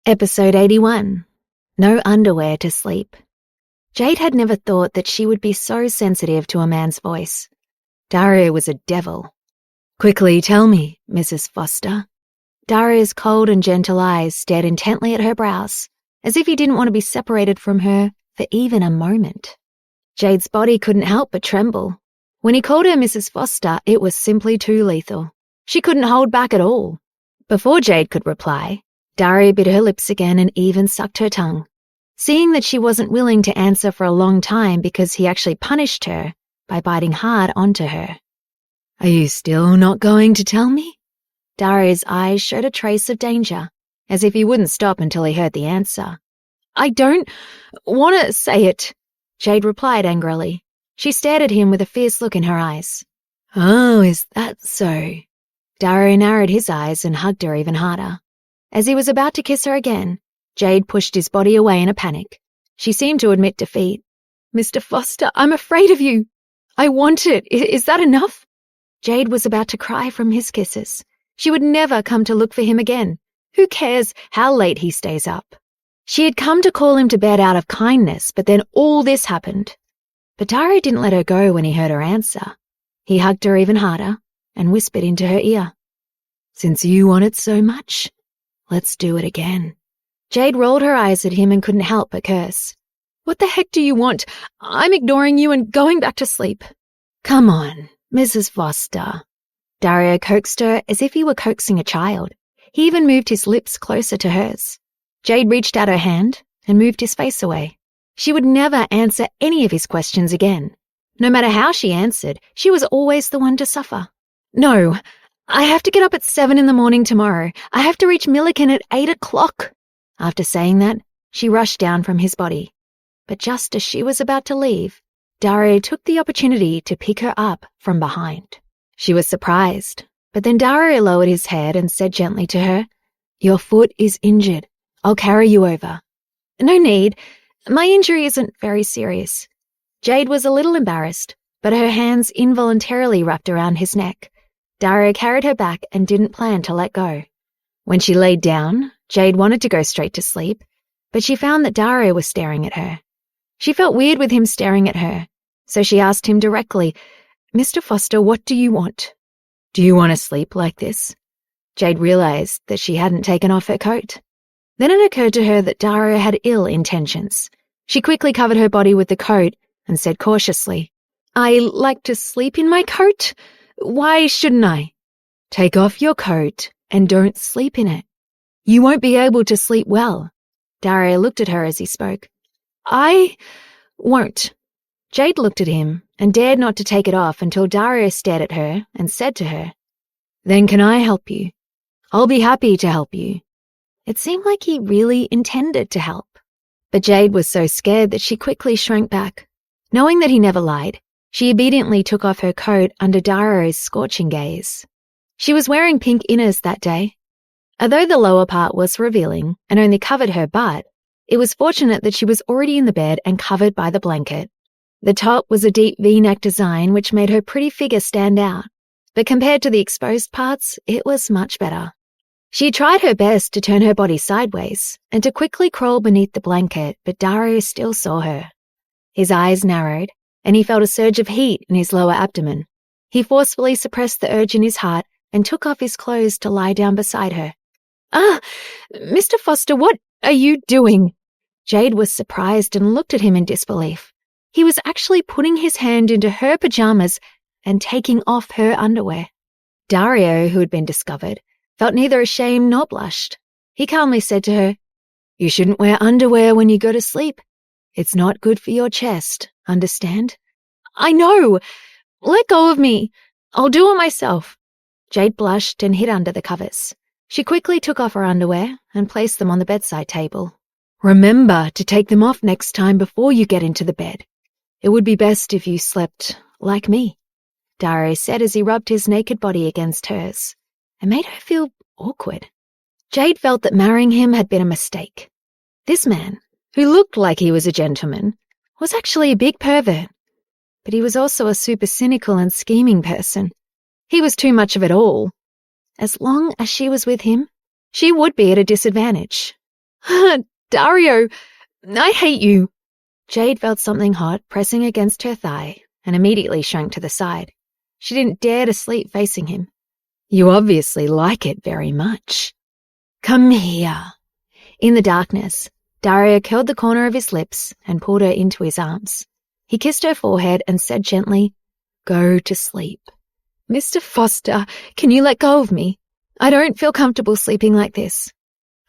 Episode 81. No underwear to sleep. Jade had never thought that she would be so sensitive to a man's voice. Dario was a devil. "Quickly tell me, Mrs. Foster." Dario's cold and gentle eyes stared intently at her brows, as if he didn't want to be separated from her for even a moment. Jade's body couldn't help but tremble. When he called her Mrs. Foster, it was simply too lethal. She couldn't hold back at all. Before Jade could reply, Dario bit her lips again and even sucked her tongue. Seeing that she wasn't willing to answer for a long time because he actually punished her by biting hard onto her. "Are you still not going to tell me?" Dario's eyes showed a trace of danger, as if he wouldn't stop until he heard the answer. "I don't want to say it," Jade replied angrily. She stared at him with a fierce look in her eyes. "Oh, is that so?" Dario narrowed his eyes and hugged her even harder. As he was about to kiss her again, Jade pushed his body away in a panic. She seemed to admit defeat. "Mr. Foster, I'm afraid of you. I want it. Is that enough?" Jade was about to cry from his kisses. She would never come to look for him again. Who cares how late he stays up? She had come to call him to bed out of kindness, but then all this happened. But Dario didn't let her go when he heard her answer. He hugged her even harder and whispered into her ear, "Since you want it so much, let's do it again." Jade rolled her eyes at him and couldn't help but curse. "What the heck do you want? I'm ignoring you and going back to sleep." "Come on, Mrs. Foster." Dario coaxed her as if he were coaxing a child. He even moved his lips closer to hers. Jade reached out her hand and moved his face away. She would never answer any of his questions again. No matter how she answered, she was always the one to suffer. "No, I have to get up at 7 in the morning tomorrow. I have to reach Milliken at 8 o'clock. After saying that, she rushed down from his body. But just as she was about to leave, Dario took the opportunity to pick her up from behind. She was surprised, but then Dario lowered his head and said gently to her, "Your foot is injured. I'll carry you over." "No need. My injury isn't very serious." Jade was a little embarrassed, but her hands involuntarily wrapped around his neck. Dario carried her back and didn't plan to let go. When she laid down, Jade wanted to go straight to sleep, but she found that Dario was staring at her. She felt weird with him staring at her, so she asked him directly, "Mr. Foster, what do you want?" "Do you want to sleep like this?" Jade realized that she hadn't taken off her coat. Then it occurred to her that Dario had ill intentions. She quickly covered her body with the coat and said cautiously, "I like to sleep in my coat. Why shouldn't I?" "Take off your coat and don't sleep in it. You won't be able to sleep well." Dario looked at her as he spoke. "I won't." Jade looked at him and dared not to take it off until Dario stared at her and said to her, "Then can I help you? I'll be happy to help you." It seemed like he really intended to help. But Jade was so scared that she quickly shrank back. Knowing that he never lied, she obediently took off her coat under Dario's scorching gaze. She was wearing pink inners that day. Although the lower part was revealing and only covered her butt, it was fortunate that she was already in the bed and covered by the blanket. The top was a deep V-neck design which made her pretty figure stand out, but compared to the exposed parts, it was much better. She tried her best to turn her body sideways and to quickly crawl beneath the blanket, but Dario still saw her. His eyes narrowed, and he felt a surge of heat in his lower abdomen. He forcefully suppressed the urge in his heart and took off his clothes to lie down beside her. Mr. Foster, what are you doing?" Jade was surprised and looked at him in disbelief. He was actually putting his hand into her pajamas and taking off her underwear. Dario, who had been discovered, felt neither ashamed nor blushed. He calmly said to her, "You shouldn't wear underwear when you go to sleep. It's not good for your chest, understand?" "I know. Let go of me. I'll do it myself." Jade blushed and hid under the covers. She quickly took off her underwear and placed them on the bedside table. "Remember to take them off next time before you get into the bed. It would be best if you slept like me," Dario said as he rubbed his naked body against hers. It made her feel awkward. Jade felt that marrying him had been a mistake. This man, who looked like he was a gentleman, was actually a big pervert. But he was also a super cynical and scheming person. He was too much of it all. As long as she was with him, she would be at a disadvantage. Dario, I hate you. Jade felt something hot pressing against her thigh and immediately shrank to the side. She didn't dare to sleep facing him. You obviously like it very much. Come here. In the darkness, Dario curled the corner of his lips and pulled her into his arms. He kissed her forehead and said gently, Go to sleep. Mr. Foster, can you let go of me? I don't feel comfortable sleeping like this.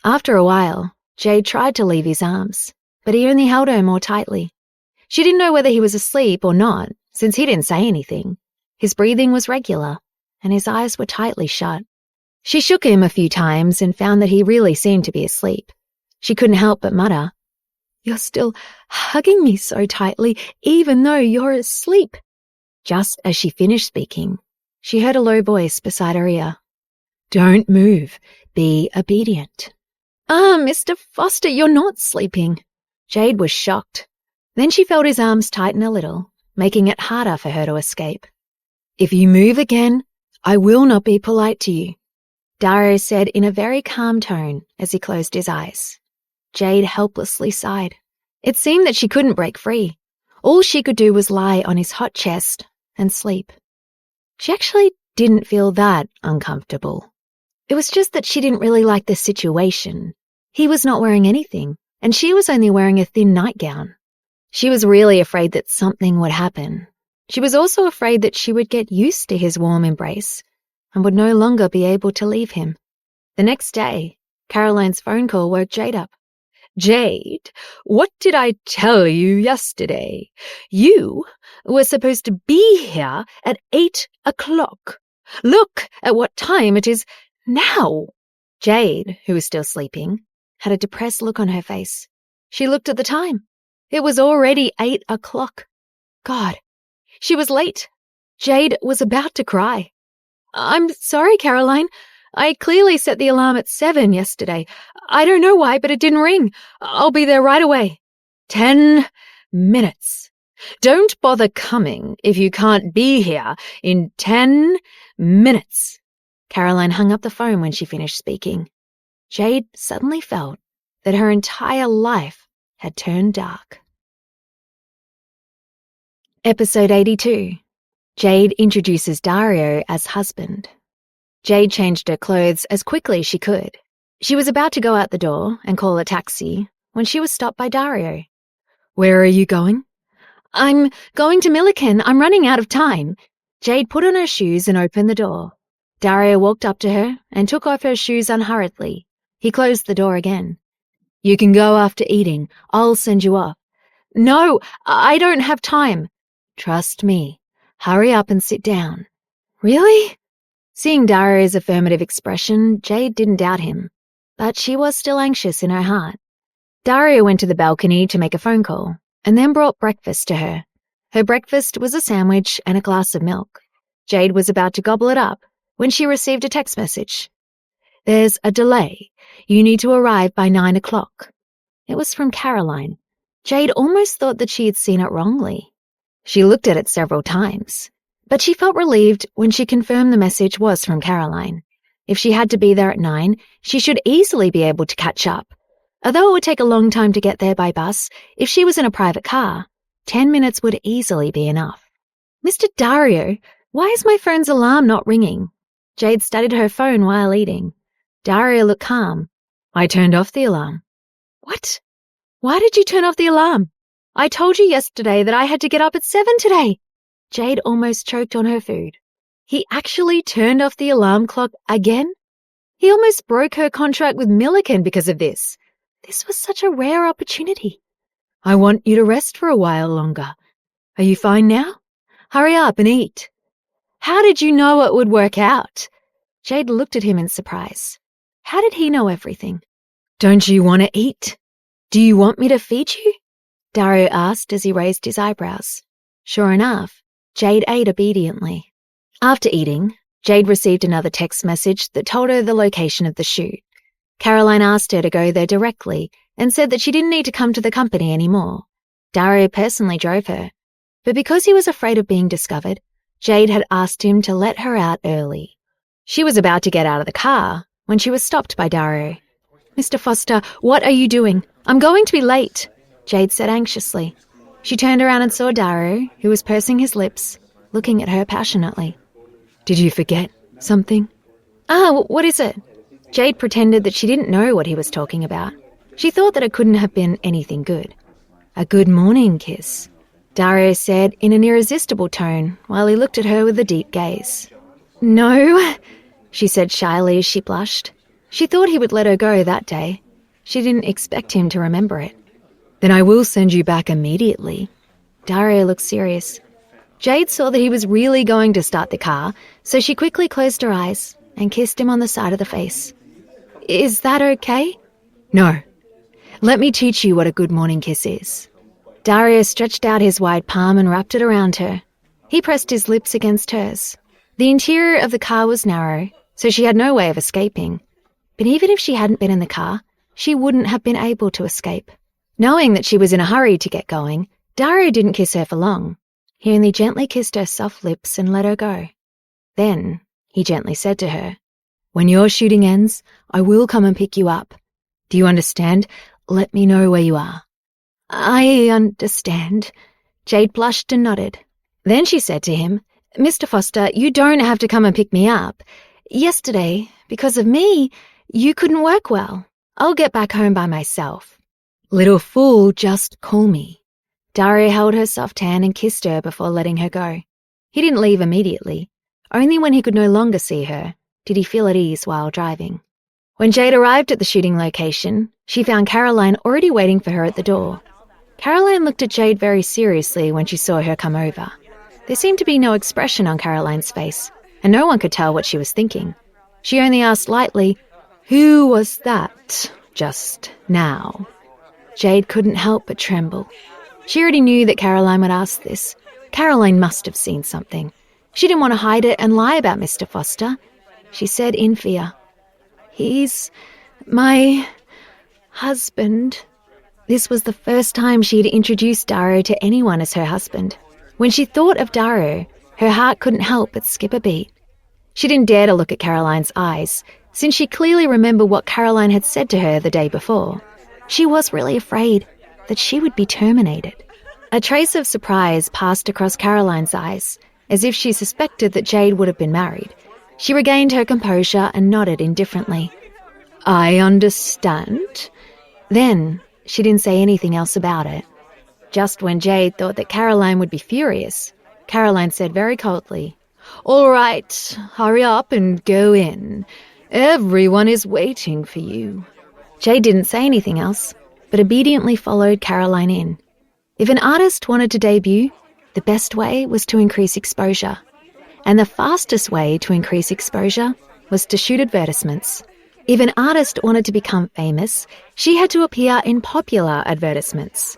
After a while, Jade tried to leave his arms, but he only held her more tightly. She didn't know whether he was asleep or not, since he didn't say anything. His breathing was regular, and his eyes were tightly shut. She shook him a few times and found that he really seemed to be asleep. She couldn't help but mutter, You're still hugging me so tightly, even though you're asleep. Just as she finished speaking, she heard a low voice beside her ear. Don't move. Be obedient. Mr. Foster, you're not sleeping. Jade was shocked. Then she felt his arms tighten a little, making it harder for her to escape. If you move again, I will not be polite to you, Dario said in a very calm tone as he closed his eyes. Jade helplessly sighed. It seemed that she couldn't break free. All she could do was lie on his hot chest and sleep. She actually didn't feel that uncomfortable. It was just that she didn't really like the situation. He was not wearing anything, and she was only wearing a thin nightgown. She was really afraid that something would happen. She was also afraid that she would get used to his warm embrace and would no longer be able to leave him. The next day, Caroline's phone call woke Jade up. Jade, what did I tell you yesterday? You were supposed to be here at 8 o'clock. Look at what time it is now. Jade, who was still sleeping, had a depressed look on her face. She looked at the time. It was already 8 o'clock. God, she was late. Jade was about to cry. I'm sorry, Caroline. I clearly set the alarm at 7 yesterday. I don't know why, but it didn't ring. I'll be there right away. 10 minutes. Don't bother coming if you can't be here in 10 minutes. Caroline hung up the phone when she finished speaking. Jade suddenly felt that her entire life had turned dark. Episode 82. Jade introduces Dario as husband. Jade changed her clothes as quickly as she could. She was about to go out the door and call a taxi when she was stopped by Dario. Where are you going? I'm going to Milliken. I'm running out of time. Jade put on her shoes and opened the door. Dario walked up to her and took off her shoes unhurriedly. He closed the door again. You can go after eating. I'll send you off. No, I don't have time. Trust me. Hurry up and sit down. Really? Seeing Dario's affirmative expression, Jade didn't doubt him, but she was still anxious in her heart. Dario went to the balcony to make a phone call, and then brought breakfast to her. Her breakfast was a sandwich and a glass of milk. Jade was about to gobble it up when she received a text message. There's a delay. You need to arrive by 9 o'clock. It was from Caroline. Jade almost thought that she had seen it wrongly. She looked at it several times, but she felt relieved when she confirmed the message was from Caroline. If she had to be there at 9, she should easily be able to catch up. Although it would take a long time to get there by bus, if she was in a private car, 10 minutes would easily be enough. Mr. Dario, why is my phone's alarm not ringing? Jade studied her phone while eating. Dario looked calm. I turned off the alarm. What? Why did you turn off the alarm? I told you yesterday that I had to get up at 7 today. Jade almost choked on her food. He actually turned off the alarm clock again? He almost broke her contract with Milliken because of this. This was such a rare opportunity. I want you to rest for a while longer. Are you fine now? Hurry up and eat. How did you know it would work out? Jade looked at him in surprise. How did he know everything? Don't you want to eat? Do you want me to feed you? Dario asked as he raised his eyebrows. Sure enough, Jade ate obediently. After eating, Jade received another text message that told her the location of the shoot. Caroline asked her to go there directly and said that she didn't need to come to the company anymore. Dario personally drove her, but because he was afraid of being discovered, Jade had asked him to let her out early. She was about to get out of the car when she was stopped by Dario. Mr. Foster, what are you doing? I'm going to be late, Jade said anxiously. She turned around and saw Dario, who was pursing his lips, looking at her passionately. Did you forget something? What is it? Jade pretended that she didn't know what he was talking about. She thought that it couldn't have been anything good. A good morning kiss, Dario said in an irresistible tone while he looked at her with a deep gaze. No, she said shyly as she blushed. She thought he would let her go that day. She didn't expect him to remember it. Then I will send you back immediately. Dario looked serious. Jade saw that he was really going to start the car, so she quickly closed her eyes and kissed him on the side of the face. Is that okay? No. Let me teach you what a good morning kiss is. Dario stretched out his wide palm and wrapped it around her. He pressed his lips against hers. The interior of the car was narrow, so she had no way of escaping. But even if she hadn't been in the car, she wouldn't have been able to escape. Knowing that she was in a hurry to get going, Dario didn't kiss her for long. He only gently kissed her soft lips and let her go. Then he gently said to her, When your shooting ends, I will come and pick you up. Do you understand? Let me know where you are. I understand. Jade blushed and nodded. Then she said to him, Mr. Foster, you don't have to come and pick me up. Yesterday, because of me, you couldn't work well. I'll get back home by myself. Little fool, just call me. Dario held her soft hand and kissed her before letting her go. He didn't leave immediately. Only when he could no longer see her did he feel at ease while driving. When Jade arrived at the shooting location, she found Caroline already waiting for her at the door. Caroline looked at Jade very seriously when she saw her come over. There seemed to be no expression on Caroline's face, and no one could tell what she was thinking. She only asked lightly, Who was that just now? Jade couldn't help but tremble. She already knew that Caroline would ask this. Caroline must have seen something. She didn't want to hide it and lie about Mr. Foster. She said in fear, He's my husband. This was the first time she had introduced Dario to anyone as her husband. When she thought of Dario, her heart couldn't help but skip a beat. She didn't dare to look at Caroline's eyes, since she clearly remembered what Caroline had said to her the day before. She was really afraid that she would be terminated. A trace of surprise passed across Caroline's eyes, as if she suspected that Jade would have been married. She regained her composure and nodded indifferently. I understand. Then she didn't say anything else about it. Just when Jade thought that Caroline would be furious, Caroline said very coldly, All right, hurry up and go in. Everyone is waiting for you. Jade didn't say anything else, but obediently followed Caroline in. If an artist wanted to debut, the best way was to increase exposure. And the fastest way to increase exposure was to shoot advertisements. If an artist wanted to become famous, she had to appear in popular advertisements.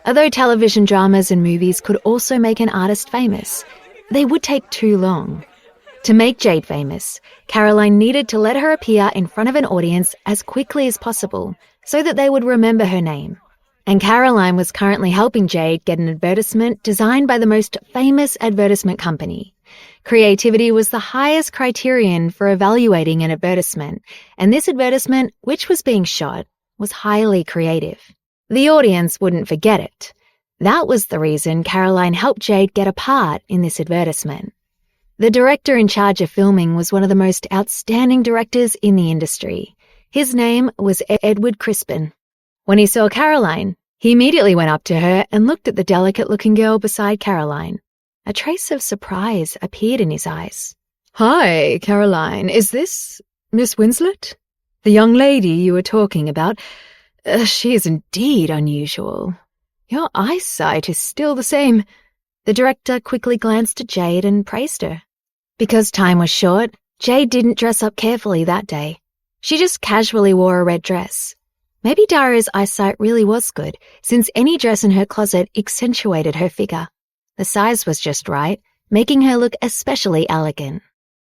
Although television dramas and movies could also make an artist famous, they would take too long. To make Jade famous, Caroline needed to let her appear in front of an audience as quickly as possible so that they would remember her name. And Caroline was currently helping Jade get an advertisement designed by the most famous advertisement company. Creativity was the highest criterion for evaluating an advertisement, and this advertisement, which was being shot, was highly creative. The audience wouldn't forget it. That was the reason Caroline helped Jade get a part in this advertisement. The director in charge of filming was one of the most outstanding directors in the industry. His name was Edward Crispin. When he saw Caroline, he immediately went up to her and looked at the delicate-looking girl beside Caroline. A trace of surprise appeared in his eyes. Hi, Caroline. Is this Miss Winslet? The young lady you were talking about? She is indeed unusual. Your eyesight is still the same. The director quickly glanced at Jade and praised her. Because time was short, Jade didn't dress up carefully that day. She just casually wore a red dress. Maybe Dario's eyesight really was good, since any dress in her closet accentuated her figure. The size was just right, making her look especially elegant.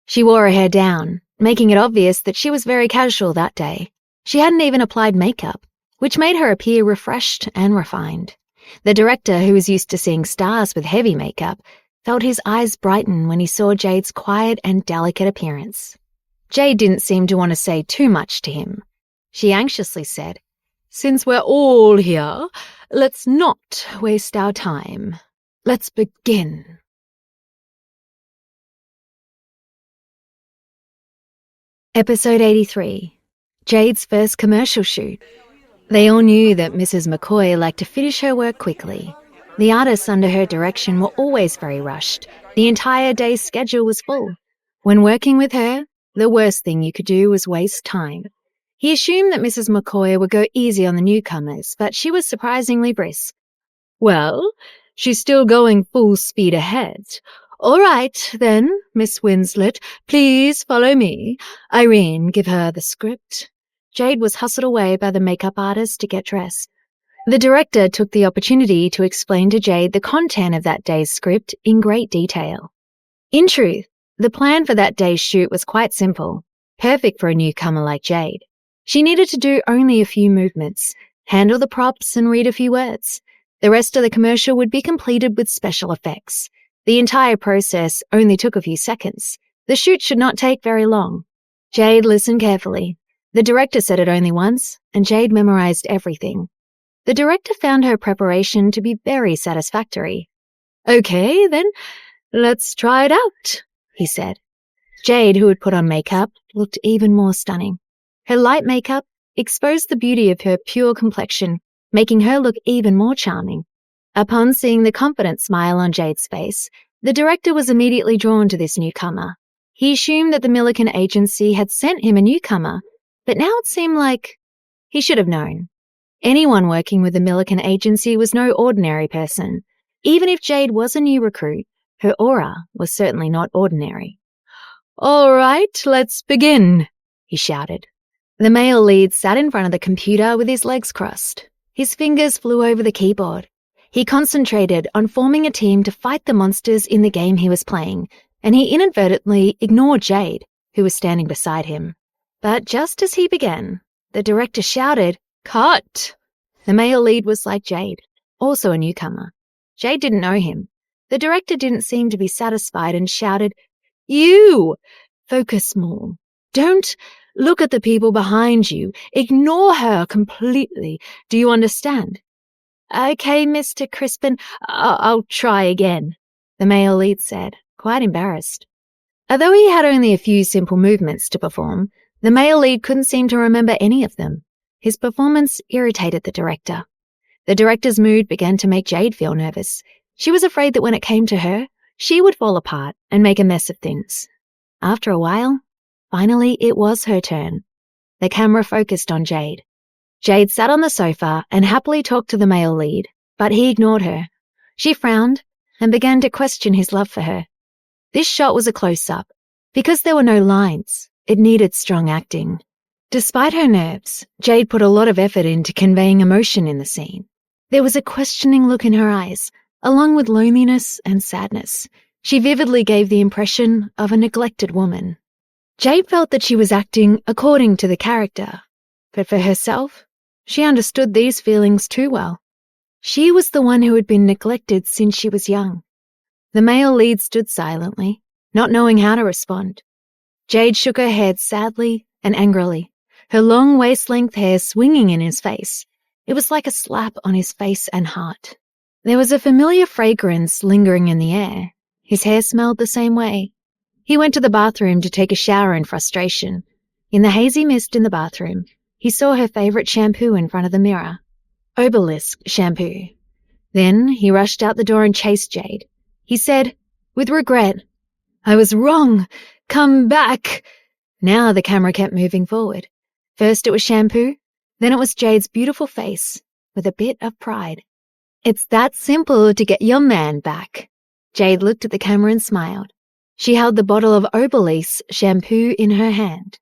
She wore her hair down, making it obvious that she was very casual that day. She hadn't even applied makeup, which made her appear refreshed and refined. The director, who was used to seeing stars with heavy makeup, felt his eyes brighten when he saw Jade's quiet and delicate appearance. Jade didn't seem to want to say too much to him. She anxiously said, "Since we're all here, let's not waste our time. Let's begin." Episode 83. Jade's first commercial shoot. They all knew that Mrs. McCoy liked to finish her work quickly. The artists under her direction were always very rushed. The entire day's schedule was full. When working with her, the worst thing you could do was waste time. He assumed that Mrs. McCoy would go easy on the newcomers, but she was surprisingly brisk. "Well, she's still going full speed ahead. All right, then, Miss Winslet, please follow me. Irene, give her the script." Jade was hustled away by the makeup artist to get dressed. The director took the opportunity to explain to Jade the content of that day's script in great detail. In truth, the plan for that day's shoot was quite simple, perfect for a newcomer like Jade. She needed to do only a few movements, handle the props and read a few words. The rest of the commercial would be completed with special effects. The entire process only took a few seconds. The shoot should not take very long. Jade listened carefully. The director said it only once, and Jade memorized everything. The director found her preparation to be very satisfactory. "Okay, then, let's try it out," he said. Jade, who had put on makeup, looked even more stunning. Her light makeup exposed the beauty of her pure complexion, making her look even more charming. Upon seeing the confident smile on Jade's face, the director was immediately drawn to this newcomer. He assumed that the Milliken agency had sent him a newcomer, but now it seemed like he should have known. Anyone working with the Milliken agency was no ordinary person. Even if Jade was a new recruit, her aura was certainly not ordinary. "All right, let's begin," he shouted. The male lead sat in front of the computer with his legs crossed. His fingers flew over the keyboard. He concentrated on forming a team to fight the monsters in the game he was playing, and he inadvertently ignored Jade, who was standing beside him. But just as he began, the director shouted, "Cut!" The male lead was like Jade, also a newcomer. Jade didn't know him. The director didn't seem to be satisfied and shouted, "You! Focus more. Don't look at the people behind you. Ignore her completely. Do you understand?" "Okay, Mr. Crispin, I'll try again," the male lead said, quite embarrassed. Although he had only a few simple movements to perform, the male lead couldn't seem to remember any of them. His performance irritated the director. The director's mood began to make Jade feel nervous. She was afraid that when it came to her, she would fall apart and make a mess of things. After a while, finally it was her turn. The camera focused on Jade. Jade sat on the sofa and happily talked to the male lead, but he ignored her. She frowned and began to question his love for her. This shot was a close-up. Because there were no lines, it needed strong acting. Despite her nerves, Jade put a lot of effort into conveying emotion in the scene. There was a questioning look in her eyes, along with loneliness and sadness. She vividly gave the impression of a neglected woman. Jade felt that she was acting according to the character, but for herself, she understood these feelings too well. She was the one who had been neglected since she was young. The male lead stood silently, not knowing how to respond. Jade shook her head sadly and angrily, her long waist-length hair swinging in his face. It was like a slap on his face and heart. There was a familiar fragrance lingering in the air. His hair smelled the same way. He went to the bathroom to take a shower in frustration. In the hazy mist in the bathroom, he saw her favorite shampoo in front of the mirror. Obelisk shampoo. Then he rushed out the door and chased Jade. He said, with regret, "I was wrong. Come back." Now the camera kept moving forward. First it was shampoo, then it was Jade's beautiful face, with a bit of pride. "It's that simple to get your man back." Jade looked at the camera and smiled. She held the bottle of Obelisk shampoo in her hand.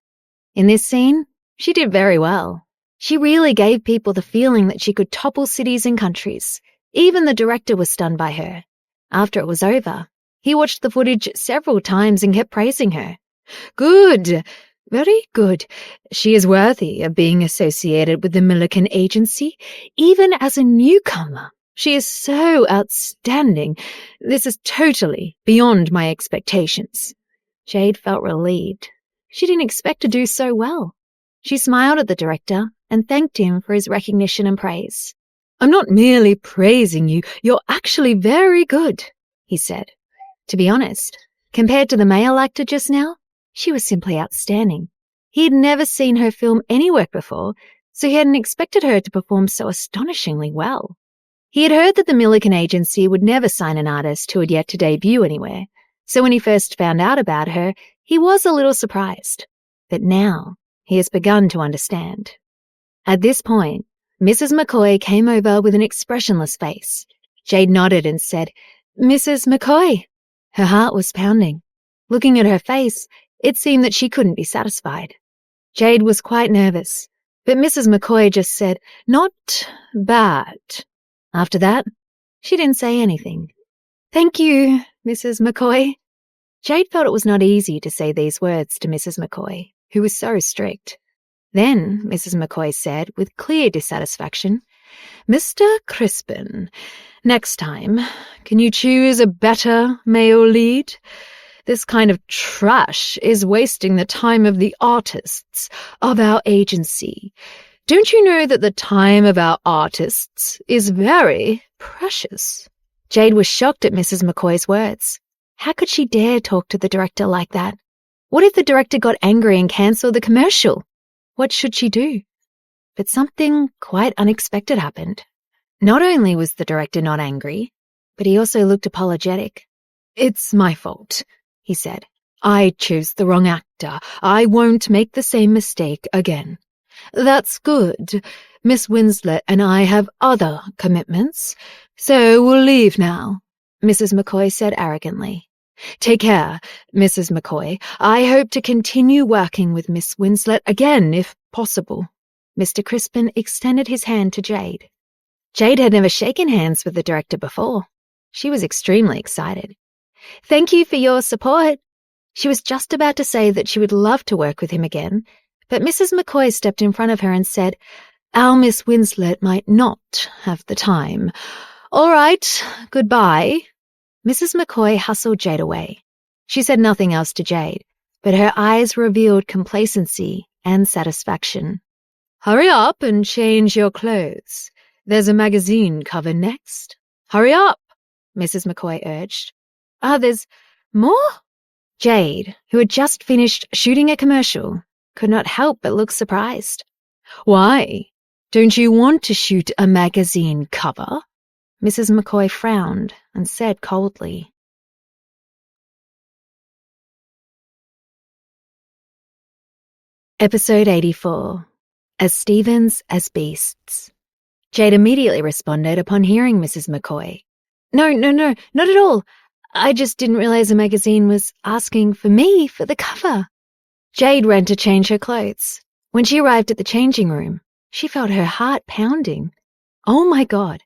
In this scene, she did very well. She really gave people the feeling that she could topple cities and countries. Even the director was stunned by her. After it was over, he watched the footage several times and kept praising her. "Good, very good. She is worthy of being associated with the Milliken agency, even as a newcomer. She is so outstanding. This is totally beyond my expectations." Jade felt relieved. She didn't expect to do so well. She smiled at the director and thanked him for his recognition and praise. "I'm not merely praising you, you're actually very good," he said. To be honest, compared to the male actor just now, she was simply outstanding. He had never seen her film any work before, so he hadn't expected her to perform so astonishingly well. He had heard that the Milliken agency would never sign an artist who had yet to debut anywhere, so when he first found out about her, he was a little surprised. But now, he has begun to understand. At this point, Mrs. McCoy came over with an expressionless face. Jade nodded and said, "Mrs. McCoy." Her heart was pounding. Looking at her face, it seemed that she couldn't be satisfied. Jade was quite nervous, but Mrs. McCoy just said, "Not bad." After that, she didn't say anything. "Thank you, Mrs. McCoy." Jade felt it was not easy to say these words to Mrs. McCoy, who was so strict. Then Mrs. McCoy said, with clear dissatisfaction, "Mr. Crispin, next time, can you choose a better male lead? This kind of trash is wasting the time of the artists of our agency. Don't you know that the time of our artists is very precious?" Jade was shocked at Mrs. McCoy's words. How could she dare talk to the director like that? What if the director got angry and cancelled the commercial? What should she do? But something quite unexpected happened. Not only was the director not angry, but he also looked apologetic. "It's my fault," he said. "I chose the wrong actor. I won't make the same mistake again." "That's good. Miss Winslet and I have other commitments, so we'll leave now," Mrs. McCoy said arrogantly. "Take care, Mrs. McCoy. I hope to continue working with Miss Winslet again, if possible." Mr. Crispin extended his hand to Jade. Jade had never shaken hands with the director before. She was extremely excited. "Thank you for your support." She was just about to say that she would love to work with him again, but Mrs. McCoy stepped in front of her and said, "Our Miss Winslet might not have the time. All right, goodbye." Mrs. McCoy hustled Jade away. She said nothing else to Jade, but her eyes revealed complacency and satisfaction. "Hurry up and change your clothes. There's a magazine cover next. Hurry up," Mrs. McCoy urged. "There's more?" Jade, who had just finished shooting a commercial, could not help but look surprised. "Why? Don't you want to shoot a magazine cover?" Mrs. McCoy frowned and said coldly. Episode 84. As Stevens as Beasts. Jade immediately responded upon hearing Mrs. McCoy. No, not at all. I just didn't realize a magazine was asking for me for the cover." Jade ran to change her clothes. When she arrived at the changing room, she felt her heart pounding. Oh my God.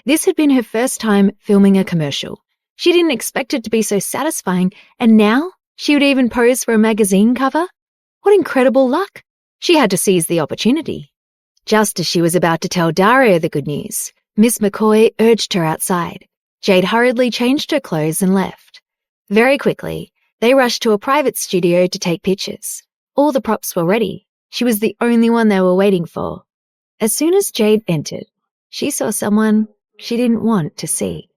This had been her first time filming a commercial. She didn't expect it to be so satisfying, and now she would even pose for a magazine cover? What incredible luck! She had to seize the opportunity. Just as she was about to tell Dario the good news, Miss McCoy urged her outside. Jade hurriedly changed her clothes and left. Very quickly, they rushed to a private studio to take pictures. All the props were ready. She was the only one they were waiting for. As soon as Jade entered, she saw someone she didn't want to see.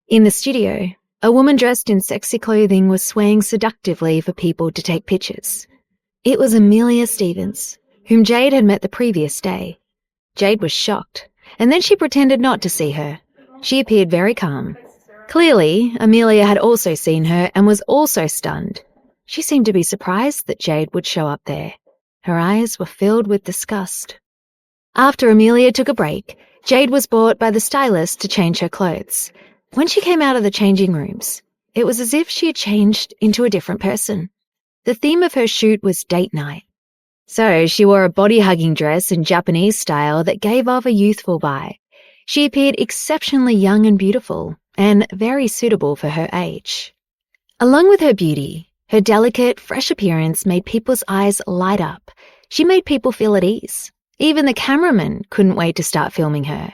In the studio, a woman dressed in sexy clothing was swaying seductively for people to take pictures. It was Amelia Stevens, whom Jade had met the previous day. Jade was shocked, and then she pretended not to see her. She appeared very calm. Clearly, Amelia had also seen her and was also stunned. She seemed to be surprised that Jade would show up there. Her eyes were filled with disgust. After Amelia took a break, Jade was brought by the stylist to change her clothes. When she came out of the changing rooms, it was as if she had changed into a different person. The theme of her shoot was date night. So she wore a body-hugging dress in Japanese style that gave off a youthful vibe. She appeared exceptionally young and beautiful, and very suitable for her age. Along with her beauty, her delicate, fresh appearance made people's eyes light up. She made people feel at ease. Even the cameraman couldn't wait to start filming her.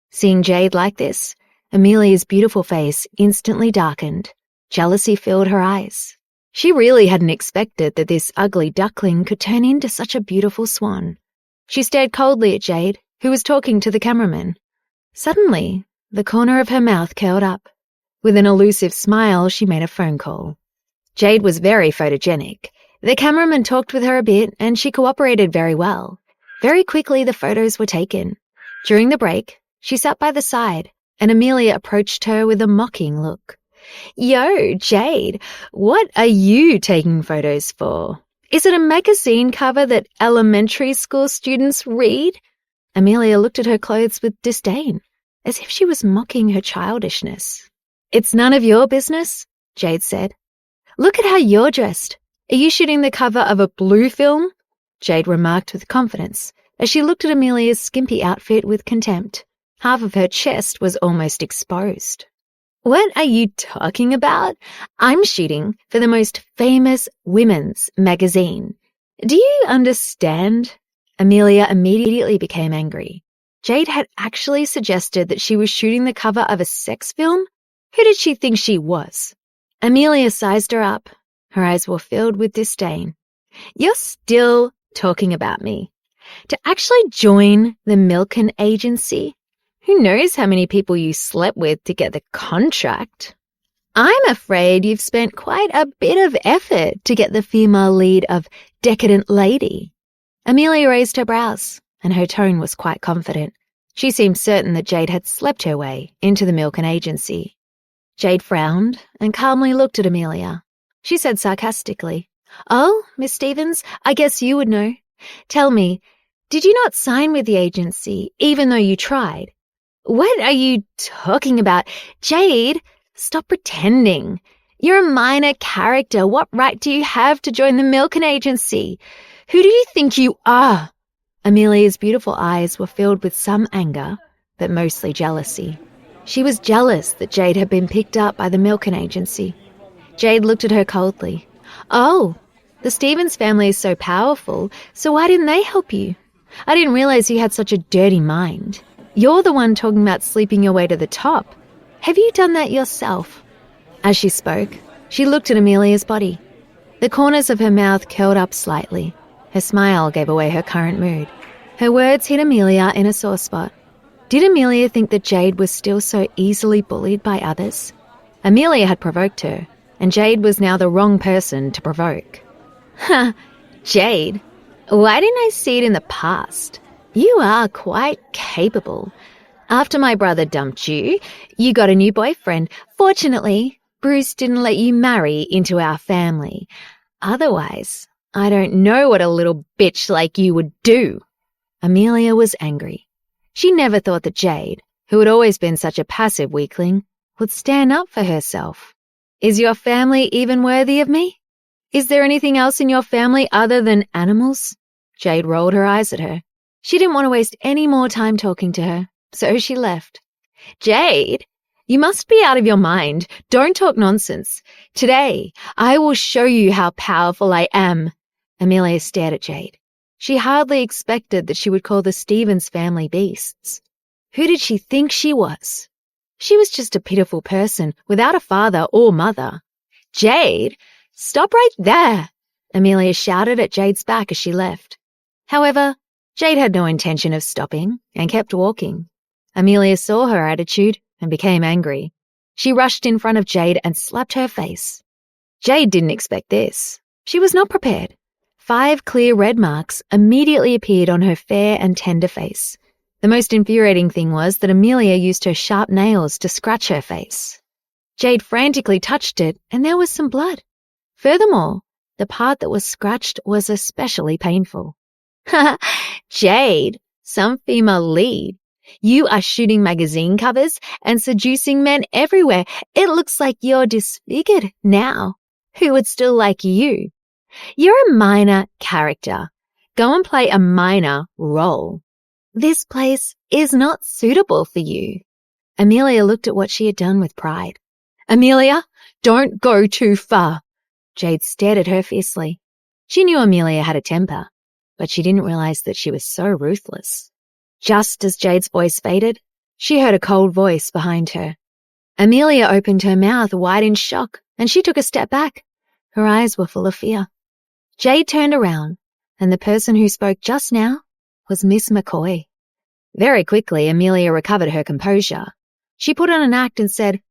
Seeing Jade like this, Amelia's beautiful face instantly darkened. Jealousy filled her eyes. She really hadn't expected that this ugly duckling could turn into such a beautiful swan. She stared coldly at Jade, who was talking to the cameraman. Suddenly, the corner of her mouth curled up. With an elusive smile, she made a phone call. Jade was very photogenic. The cameraman talked with her a bit, and she cooperated very well. Very quickly, the photos were taken. During the break, she sat by the side, and Amelia approached her with a mocking look. "Yo, Jade, what are you taking photos for? Is it a magazine cover that elementary school students read?" Amelia looked at her clothes with disdain, as if she was mocking her childishness. "It's none of your business," Jade said. "Look at how you're dressed. Are you shooting the cover of a blue film?" Jade remarked with confidence, as she looked at Amelia's skimpy outfit with contempt. Half of her chest was almost exposed. "What are you talking about? I'm shooting for the most famous women's magazine. Do you understand?" Amelia immediately became angry. Jade had actually suggested that she was shooting the cover of a sex film? Who did she think she was? Amelia sized her up. Her eyes were filled with disdain. "You're still talking about me. To actually join the Milken agency? Who knows how many people you slept with to get the contract? I'm afraid you've spent quite a bit of effort to get the female lead of Decadent Lady." Amelia raised her brows, and her tone was quite confident. She seemed certain that Jade had slept her way into the Milken agency. Jade frowned and calmly looked at Amelia. She said sarcastically, "Oh, Miss Stevens, I guess you would know. Tell me, did you not sign with the agency, even though you tried?" "What are you talking about? Jade, stop pretending. You're a minor character. What right do you have to join the Milken agency? Who do you think you are?" Amelia's beautiful eyes were filled with some anger, but mostly jealousy. She was jealous that Jade had been picked up by the Milken agency. Jade looked at her coldly. "Oh, the Stevens family is so powerful, so why didn't they help you? I didn't realize you had such a dirty mind. You're the one talking about sleeping your way to the top. Have you done that yourself?" As she spoke, she looked at Amelia's body. The corners of her mouth curled up slightly. Her smile gave away her current mood. Her words hit Amelia in a sore spot. Did Amelia think that Jade was still so easily bullied by others? Amelia had provoked her, and Jade was now the wrong person to provoke. "Ha, Jade, why didn't I see it in the past? You are quite capable. After my brother dumped you, you got a new boyfriend. Fortunately, Bruce didn't let you marry into our family. Otherwise, I don't know what a little bitch like you would do." Amelia was angry. She never thought that Jade, who had always been such a passive weakling, would stand up for herself. "Is your family even worthy of me? Is there anything else in your family other than animals?" Jade rolled her eyes at her. She didn't want to waste any more time talking to her, so she left. "Jade, you must be out of your mind. Don't talk nonsense. Today, I will show you how powerful I am." Amelia stared at Jade. She hardly expected that she would call the Stevens family beasts. Who did she think she was? She was just a pitiful person without a father or mother. "Jade, stop right there!" Amelia shouted at Jade's back as she left. However, Jade had no intention of stopping and kept walking. Amelia saw her attitude and became angry. She rushed in front of Jade and slapped her face. Jade didn't expect this. She was not prepared. 5 clear red marks immediately appeared on her fair and tender face. The most infuriating thing was that Amelia used her sharp nails to scratch her face. Jade frantically touched it, and there was some blood. Furthermore, the part that was scratched was especially painful. "Ha, Jade, some female lead. You are shooting magazine covers and seducing men everywhere. It looks like you're disfigured now. Who would still like you? You're a minor character. Go and play a minor role. This place is not suitable for you." Amelia looked at what she had done with pride. "Amelia, don't go too far." Jade stared at her fiercely. She knew Amelia had a temper, but she didn't realize that she was so ruthless. Just as Jade's voice faded, she heard a cold voice behind her. Amelia opened her mouth wide in shock, and she took a step back. Her eyes were full of fear. Jade turned around, and the person who spoke just now was Miss McCoy. Very quickly, Amelia recovered her composure. She put on an act and said,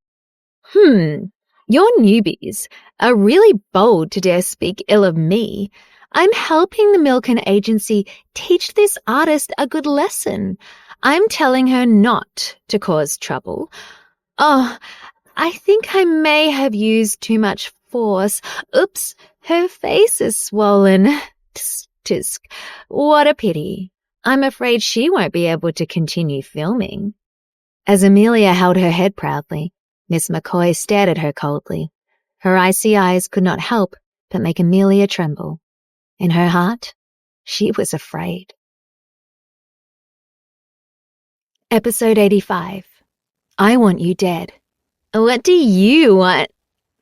Your newbies are really bold to dare speak ill of me. I'm helping the Milken Agency teach this artist a good lesson. I'm telling her not to cause trouble. Oh, I think I may have used too much force. Oops, her face is swollen. Tsk, tsk. What a pity. I'm afraid she won't be able to continue filming. As Amelia held her head proudly, Miss McCoy stared at her coldly. Her icy eyes could not help but make Amelia tremble. In her heart, she was afraid. Episode 85. I Want You Dead. What do you want?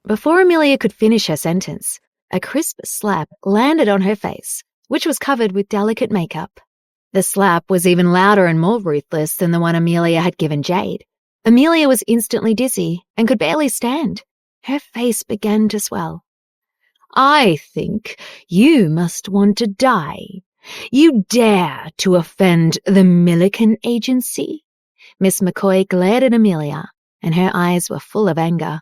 Before Amelia could finish her sentence, a crisp slap landed on her face, which was covered with delicate makeup. The slap was even louder and more ruthless than the one Amelia had given Jade. Amelia was instantly dizzy and could barely stand. Her face began to swell. I think you must want to die. You dare to offend the Milliken Agency? Miss McCoy glared at Amelia, and her eyes were full of anger.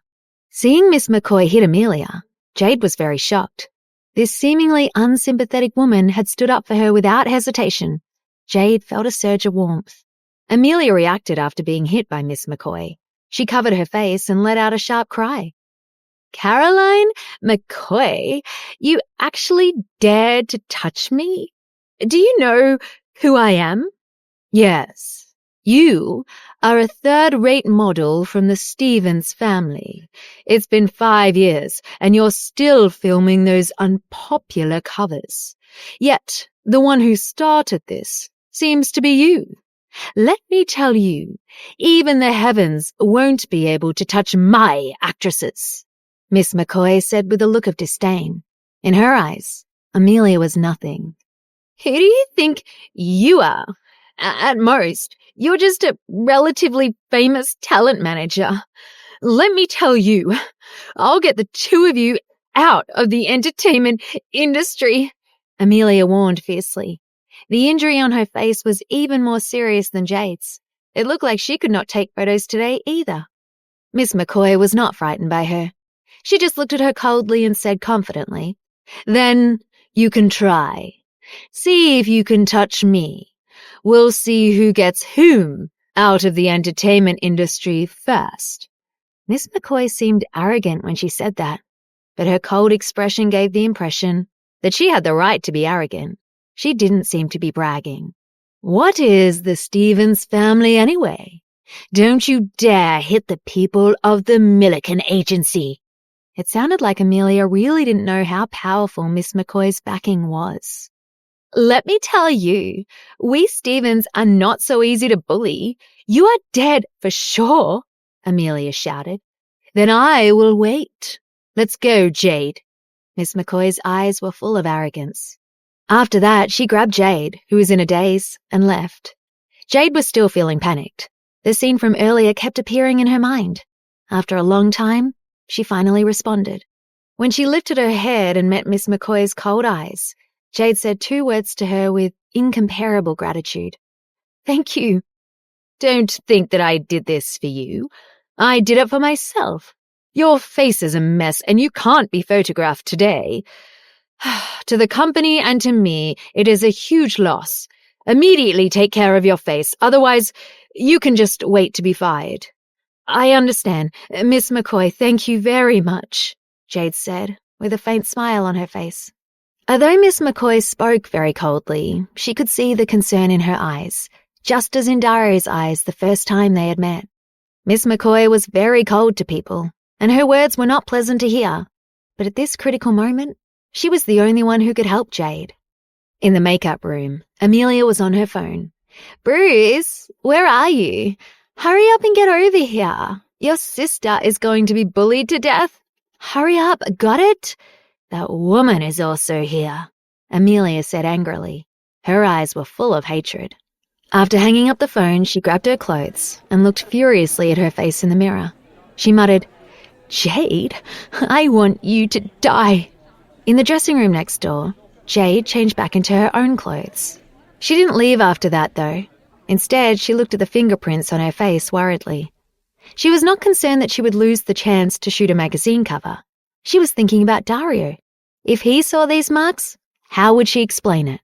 Seeing Miss McCoy hit Amelia, Jade was very shocked. This seemingly unsympathetic woman had stood up for her without hesitation. Jade felt a surge of warmth. Amelia reacted after being hit by Miss McCoy. She covered her face and let out a sharp cry. Caroline McCoy, you actually dared to touch me? Do you know who I am? Yes, you are a third-rate model from the Stevens family. It's been 5 years, and you're still filming those unpopular covers. Yet, the one who started this seems to be you. Let me tell you, even the heavens won't be able to touch my actresses, Miss McCoy said with a look of disdain. In her eyes, Amelia was nothing. Who do you think you are? At most, you're just a relatively famous talent manager. Let me tell you, I'll get the two of you out of the entertainment industry, Amelia warned fiercely. The injury on her face was even more serious than Jade's. It looked like she could not take photos today either. Miss McCoy was not frightened by her. She just looked at her coldly and said confidently, Then you can try. See if you can touch me. We'll see who gets whom out of the entertainment industry first. Miss McCoy seemed arrogant when she said that, but her cold expression gave the impression that she had the right to be arrogant. She didn't seem to be bragging. What is the Stevens family anyway? Don't you dare hit the people of the Milliken Agency. It sounded like Amelia really didn't know how powerful Miss McCoy's backing was. Let me tell you, we Stevens are not so easy to bully. You are dead for sure, Amelia shouted. Then I will wait. Let's go, Jade. Miss McCoy's eyes were full of arrogance. After that, she grabbed Jade, who was in a daze, and left. Jade was still feeling panicked. The scene from earlier kept appearing in her mind. After a long time, she finally responded. When she lifted her head and met Miss McCoy's cold eyes, Jade said 2 words to her with incomparable gratitude. Thank you. Don't think that I did this for you. I did it for myself. Your face is a mess and you can't be photographed today. To the company and to me, it is a huge loss. Immediately take care of your face, otherwise you can just wait to be fired. I understand. Miss McCoy, thank you very much, Jade said, with a faint smile on her face. Although Miss McCoy spoke very coldly, she could see the concern in her eyes, just as in Dario's eyes the first time they had met. Miss McCoy was very cold to people, and her words were not pleasant to hear. But at this critical moment, she was the only one who could help Jade. In the makeup room, Amelia was on her phone. Bruce, where are you? Hurry up and get over here. Your sister is going to be bullied to death. Hurry up, got it? That woman is also here, Amelia said angrily. Her eyes were full of hatred. After hanging up the phone, she grabbed her clothes and looked furiously at her face in the mirror. She muttered, Jade, I want you to die. In the dressing room next door, Jade changed back into her own clothes. She didn't leave after that, though. Instead, she looked at the fingerprints on her face worriedly. She was not concerned that she would lose the chance to shoot a magazine cover. She was thinking about Dario. If he saw these marks, how would she explain it?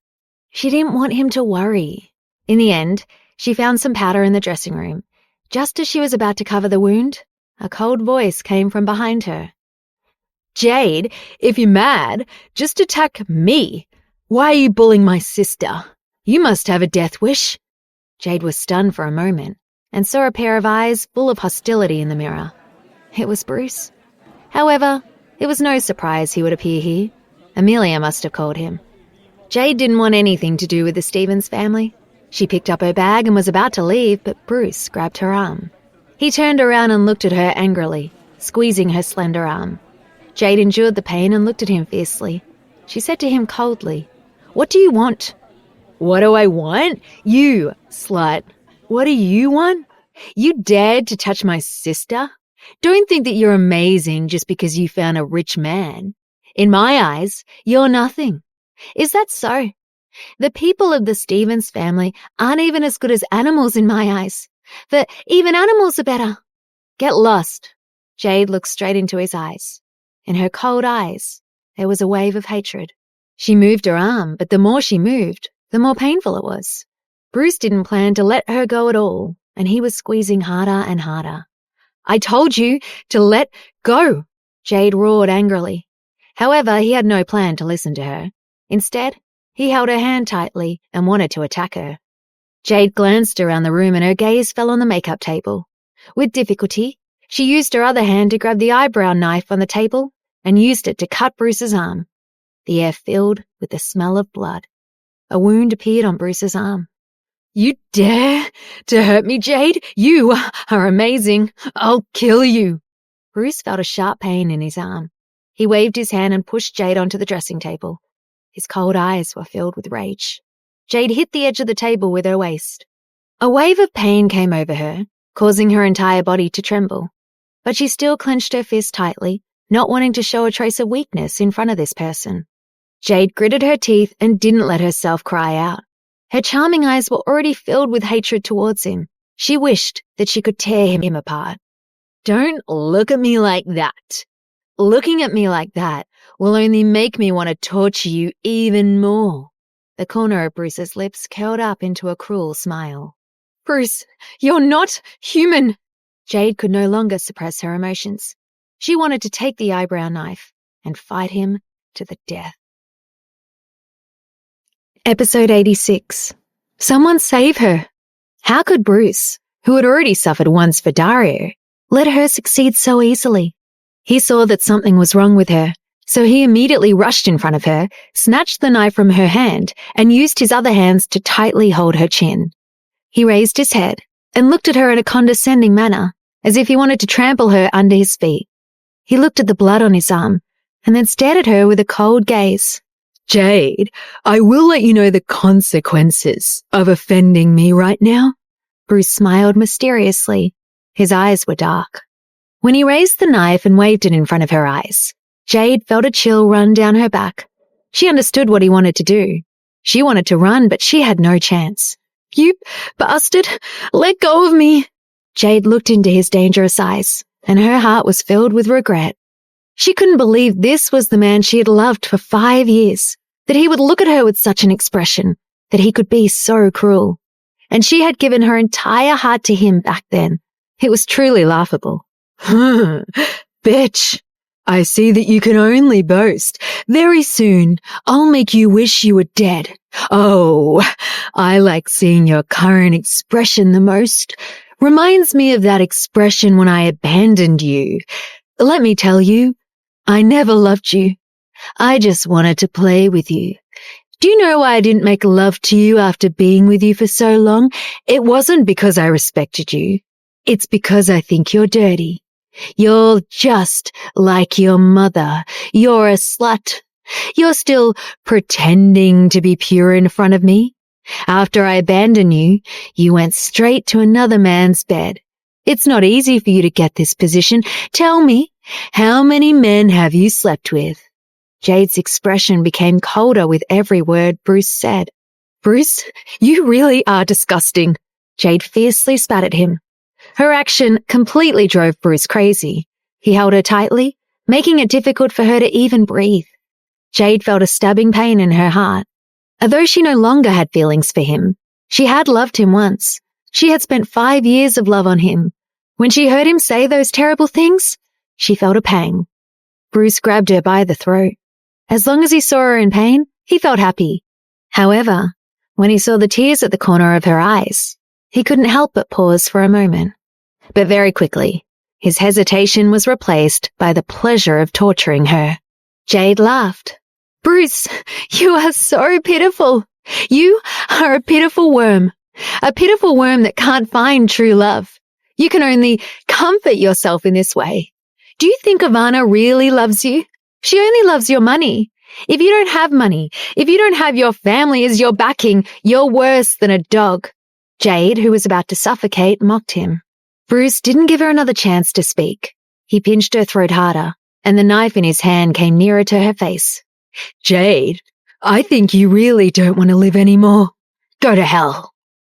She didn't want him to worry. In the end, she found some powder in the dressing room. Just as she was about to cover the wound, a cold voice came from behind her. Jade, if you're mad, just attack me. Why are you bullying my sister? You must have a death wish. Jade was stunned for a moment and saw a pair of eyes full of hostility in the mirror. It was Bruce. However, it was no surprise he would appear here. Amelia must have called him. Jade didn't want anything to do with the Stevens family. She picked up her bag and was about to leave, but Bruce grabbed her arm. He turned around and looked at her angrily, squeezing her slender arm. Jade endured the pain and looked at him fiercely. She said to him coldly, "What do you want?" "What do I want? You, slut. What do you want? You dared to touch my sister? Don't think that you're amazing just because you found a rich man. In my eyes, you're nothing. Is that so? The people of the Stevens family aren't even as good as animals in my eyes. For even animals are better. Get lost." Jade looked straight into his eyes. In her cold eyes, there was a wave of hatred. She moved her arm, but the more she moved, the more painful it was. Bruce didn't plan to let her go at all, and he was squeezing harder and harder. "I told you to let go," Jade roared angrily. However, he had no plan to listen to her. Instead, he held her hand tightly and wanted to attack her. Jade glanced around the room and her gaze fell on the makeup table. With difficulty, she used her other hand to grab the eyebrow knife on the table and used it to cut Bruce's arm. The air filled with the smell of blood. A wound appeared on Bruce's arm. "You dare to hurt me, Jade? You are amazing. I'll kill you." Bruce felt a sharp pain in his arm. He waved his hand and pushed Jade onto the dressing table. His cold eyes were filled with rage. Jade hit the edge of the table with her waist. A wave of pain came over her, causing her entire body to tremble. But she still clenched her fist tightly, not wanting to show a trace of weakness in front of this person. Jade gritted her teeth and didn't let herself cry out. Her charming eyes were already filled with hatred towards him. She wished that she could tear him apart. "Don't look at me like that. Looking at me like that will only make me want to torture you even more." The corner of Bruce's lips curled up into a cruel smile. "Bruce, you're not human." Jade could no longer suppress her emotions. She wanted to take the eyebrow knife and fight him to the death. Episode 86. Someone save her. How could Bruce, who had already suffered once for Dario, let her succeed so easily? He saw that something was wrong with her, so he immediately rushed in front of her, snatched the knife from her hand, and used his other hands to tightly hold her chin. He raised his head and looked at her in a condescending manner, as if he wanted to trample her under his feet. He looked at the blood on his arm and then stared at her with a cold gaze. "Jade, I will let you know the consequences of offending me right now." Bruce smiled mysteriously. His eyes were dark. When he raised the knife and waved it in front of her eyes, Jade felt a chill run down her back. She understood what he wanted to do. She wanted to run, but she had no chance. "You bastard! Let go of me!" Jade looked into his dangerous eyes, and her heart was filled with regret. She couldn't believe this was the man she had loved for 5 years, that he would look at her with such an expression, that he could be so cruel. And she had given her entire heart to him back then. It was truly laughable. "Bitch, I see that you can only boast. Very soon, I'll make you wish you were dead. Oh, I like seeing your current expression the most. Reminds me of that expression when I abandoned you. Let me tell you, I never loved you. I just wanted to play with you. Do you know why I didn't make love to you after being with you for so long? It wasn't because I respected you. It's because I think you're dirty. You're just like your mother. You're a slut. You're still pretending to be pure in front of me. After I abandoned you, you went straight to another man's bed. It's not easy for you to get this position. Tell me, How many men have you slept with? Jade's expression became colder with every word Bruce said. Bruce, you really are disgusting. Jade fiercely spat at him. Her action completely drove Bruce crazy. He held her tightly, making it difficult for her to even breathe. Jade felt a stabbing pain in her heart. Although she no longer had feelings for him, she had loved him once. She had spent 5 years of love on him. When she heard him say those terrible things, she felt a pang. Bruce grabbed her by the throat. As long as he saw her in pain, he felt happy. However, when he saw the tears at the corner of her eyes, he couldn't help but pause for a moment. But very quickly, his hesitation was replaced by the pleasure of torturing her. Jade laughed. Bruce, you are so pitiful. You are a pitiful worm that can't find true love. You can only comfort yourself in this way. Do you think Ivana really loves you? She only loves your money. If you don't have money, if you don't have your family as your backing, you're worse than a dog. Jade, who was about to suffocate, mocked him. Bruce didn't give her another chance to speak. He pinched her throat harder, and the knife in his hand came nearer to her face. Jade, I think you really don't want to live anymore. Go to hell.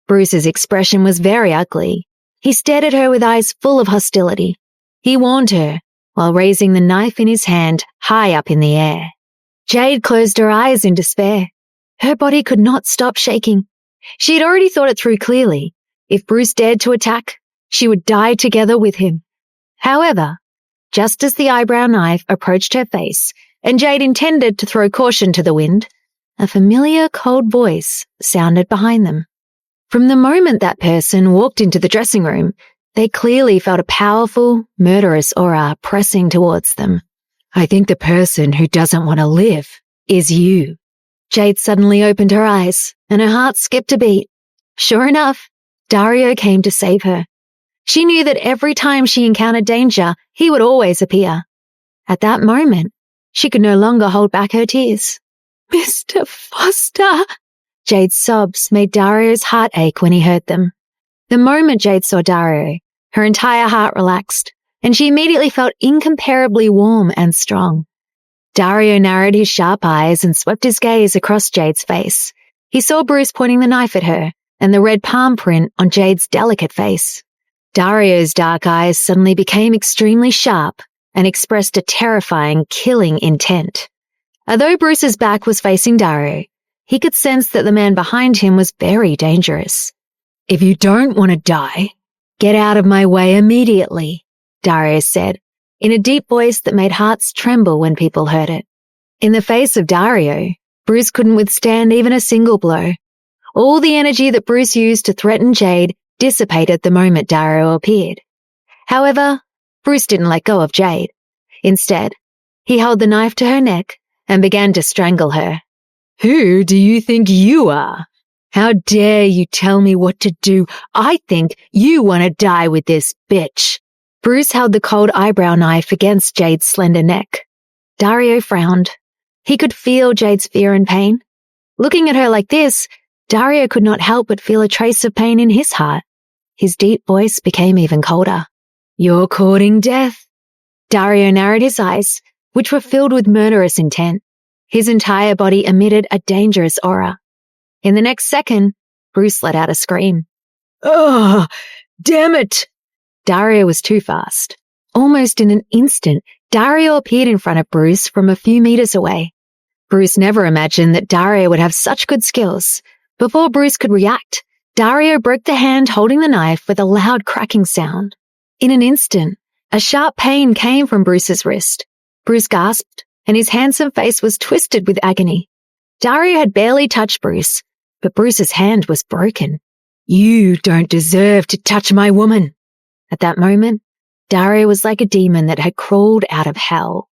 Bruce's expression was very ugly. He stared at her with eyes full of hostility. He warned her, while raising the knife in his hand high up in the air. Jade closed her eyes in despair. Her body could not stop shaking. She had already thought it through clearly. If Bruce dared to attack, she would die together with him. However, just as the eyebrow knife approached her face and Jade intended to throw caution to the wind, a familiar cold voice sounded behind them. From the moment that person walked into the dressing room, they clearly felt a powerful, murderous aura pressing towards them. I think the person who doesn't want to live is you. Jade suddenly opened her eyes, and her heart skipped a beat. Sure enough, Dario came to save her. She knew that every time she encountered danger, he would always appear. At that moment, she could no longer hold back her tears. Mr. Foster! Jade's sobs made Dario's heart ache when he heard them. The moment Jade saw Dario, her entire heart relaxed, and she immediately felt incomparably warm and strong. Dario narrowed his sharp eyes and swept his gaze across Jade's face. He saw Bruce pointing the knife at her and the red palm print on Jade's delicate face. Dario's dark eyes suddenly became extremely sharp and expressed a terrifying, killing intent. Although Bruce's back was facing Dario, he could sense that the man behind him was very dangerous. If you don't want to die, get out of my way immediately, Dario said, in a deep voice that made hearts tremble when people heard it. In the face of Dario, Bruce couldn't withstand even a single blow. All the energy that Bruce used to threaten Jade dissipated the moment Dario appeared. However, Bruce didn't let go of Jade. Instead, he held the knife to her neck and began to strangle her. Who do you think you are? How dare you tell me what to do? I think you want to die with this bitch. Bruce held the cold eyebrow knife against Jade's slender neck. Dario frowned. He could feel Jade's fear and pain. Looking at her like this, Dario could not help but feel a trace of pain in his heart. His deep voice became even colder. You're courting death. Dario narrowed his eyes, which were filled with murderous intent. His entire body emitted a dangerous aura. In the next second, Bruce let out a scream. Oh, damn it! Dario was too fast. Almost in an instant, Dario appeared in front of Bruce from a few meters away. Bruce never imagined that Dario would have such good skills. Before Bruce could react, Dario broke the hand holding the knife with a loud cracking sound. In an instant, a sharp pain came from Bruce's wrist. Bruce gasped, and his handsome face was twisted with agony. Dario had barely touched Bruce, but Bruce's hand was broken. You don't deserve to touch my woman. At that moment, Dario was like a demon that had crawled out of hell.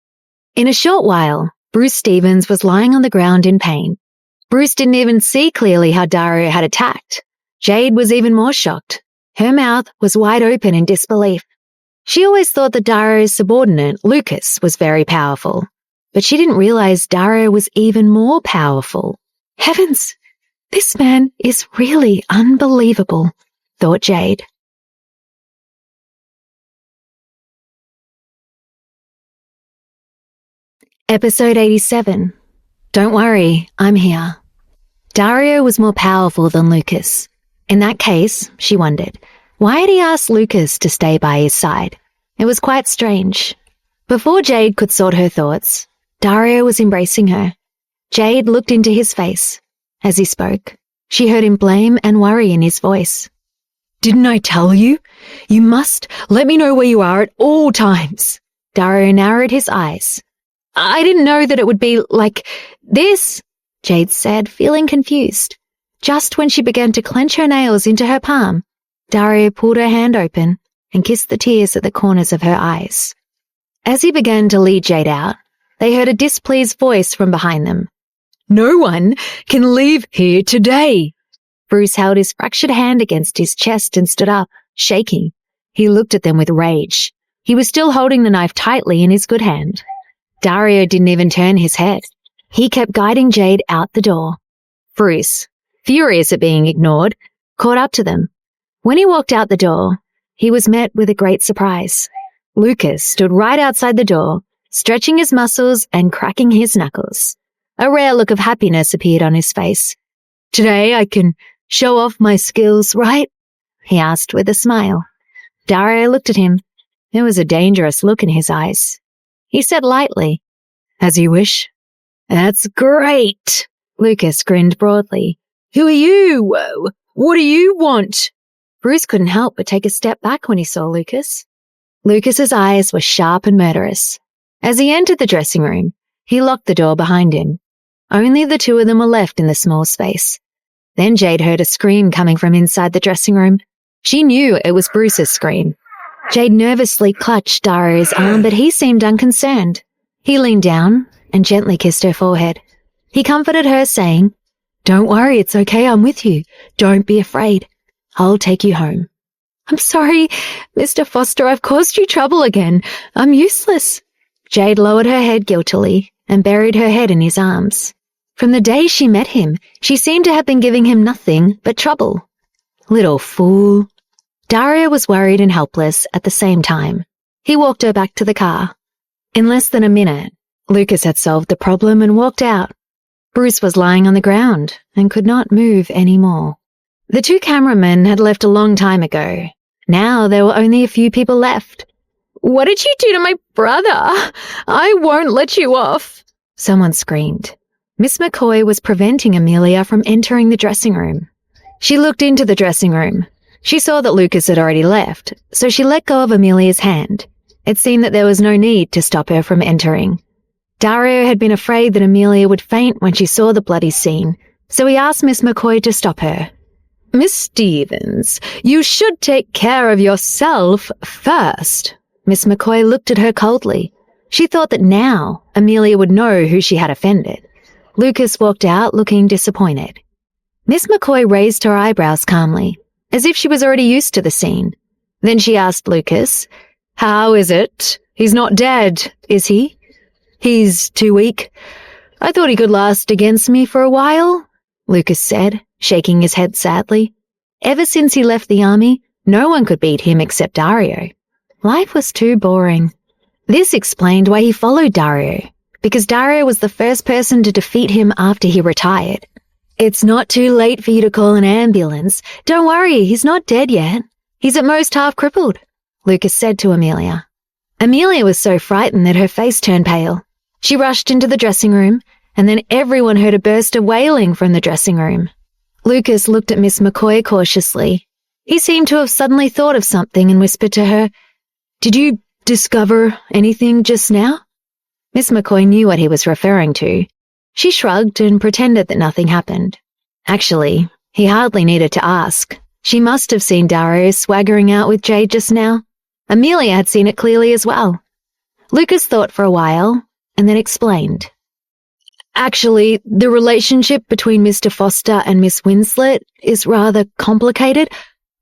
In a short while, Bruce Stevens was lying on the ground in pain. Bruce didn't even see clearly how Dario had attacked. Jade was even more shocked. Her mouth was wide open in disbelief. She always thought that Dario's subordinate, Lucas, was very powerful, but she didn't realize Dario was even more powerful. Heavens, this man is really unbelievable, thought Jade. Episode 87. Don't worry, I'm here. Dario was more powerful than Lucas. In that case, she wondered, why had he asked Lucas to stay by his side? It was quite strange. Before Jade could sort her thoughts, Dario was embracing her. Jade looked into his face. As he spoke, she heard him blame and worry in his voice. Didn't I tell you? You must let me know where you are at all times. Dario narrowed his eyes. I didn't know that it would be like this, Jade said, feeling confused. Just when she began to clench her nails into her palm, Dario pulled her hand open and kissed the tears at the corners of her eyes. As he began to lead Jade out, they heard a displeased voice from behind them. No one can leave here today. Bruce held his fractured hand against his chest and stood up, shaking. He looked at them with rage. He was still holding the knife tightly in his good hand. Dario didn't even turn his head. He kept guiding Jade out the door. Bruce, furious at being ignored, caught up to them. When he walked out the door, he was met with a great surprise. Lucas stood right outside the door, stretching his muscles and cracking his knuckles. A rare look of happiness appeared on his face. Today I can show off my skills, right? He asked with a smile. Dario looked at him. There was a dangerous look in his eyes. He said lightly, As you wish. That's great. Lucas grinned broadly. Who are you? What do you want? Bruce couldn't help but take a step back when he saw Lucas. Lucas's eyes were sharp and murderous. As he entered the dressing room, he locked the door behind him. Only the two of them were left in the small space. Then Jade heard a scream coming from inside the dressing room. She knew it was Bruce's scream. Jade nervously clutched Dario's arm, but he seemed unconcerned. He leaned down and gently kissed her forehead. He comforted her, saying, Don't worry, it's okay, I'm with you. Don't be afraid. I'll take you home. I'm sorry, Mr. Foster, I've caused you trouble again. I'm useless. Jade lowered her head guiltily and buried her head in his arms. From the day she met him, she seemed to have been giving him nothing but trouble. Little fool. Dario was worried and helpless at the same time. He walked her back to the car. In less than a minute, Lucas had solved the problem and walked out. Bruce was lying on the ground and could not move any more. The two cameramen had left a long time ago. Now there were only a few people left. What did you do to my brother? I won't let you off, someone screamed. Miss McCoy was preventing Amelia from entering the dressing room. She looked into the dressing room. She saw that Lucas had already left, so she let go of Amelia's hand. It seemed that there was no need to stop her from entering. Dario had been afraid that Amelia would faint when she saw the bloody scene, so he asked Miss McCoy to stop her. Miss Stevens, you should take care of yourself first. Miss McCoy looked at her coldly. She thought that now Amelia would know who she had offended. Lucas walked out looking disappointed. Miss McCoy raised her eyebrows calmly, as if she was already used to the scene. Then she asked Lucas, How is it? He's not dead, is he? He's too weak. I thought he could last against me for a while, Lucas said, shaking his head sadly. Ever since he left the army, no one could beat him except Dario. Life was too boring. This explained why he followed Dario, because Dario was the first person to defeat him after he retired. It's not too late for you to call an ambulance. Don't worry, he's not dead yet. He's at most half crippled, Lucas said to Amelia. Amelia was so frightened that her face turned pale. She rushed into the dressing room, and then everyone heard a burst of wailing from the dressing room. Lucas looked at Miss McCoy cautiously. He seemed to have suddenly thought of something and whispered to her, Did you discover anything just now? Miss McCoy knew what he was referring to. She shrugged and pretended that nothing happened. Actually, he hardly needed to ask. She must have seen Dario swaggering out with Jade just now. Amelia had seen it clearly as well. Lucas thought for a while and then explained. Actually, the relationship between Mr. Foster and Miss Winslet is rather complicated.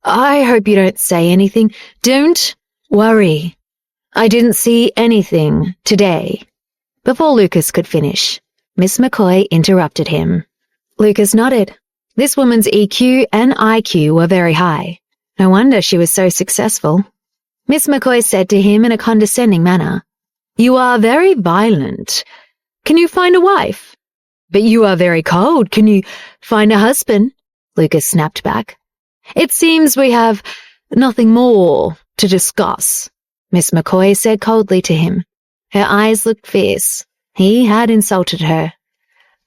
I hope you don't say anything. Don't worry. I didn't see anything today. Before Lucas could finish, Miss McCoy interrupted him. Lucas nodded. This woman's EQ and IQ were very high. No wonder she was so successful. Miss McCoy said to him in a condescending manner, You are very violent. Can you find a wife? But you are very cold. Can you find a husband? Lucas snapped back. It seems we have nothing more to discuss, Miss McCoy said coldly to him. Her eyes looked fierce. He had insulted her.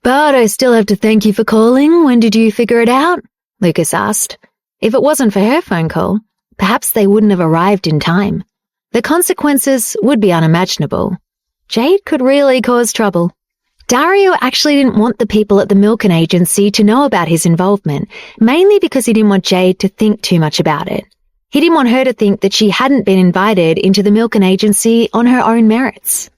But I still have to thank you for calling. When did you figure it out? Lucas asked. If it wasn't for her phone call, perhaps they wouldn't have arrived in time. The consequences would be unimaginable. Jade could really cause trouble. Dario actually didn't want the people at the Milken agency to know about his involvement, mainly because he didn't want Jade to think too much about it. He didn't want her to think that she hadn't been invited into the Milken agency on her own merits.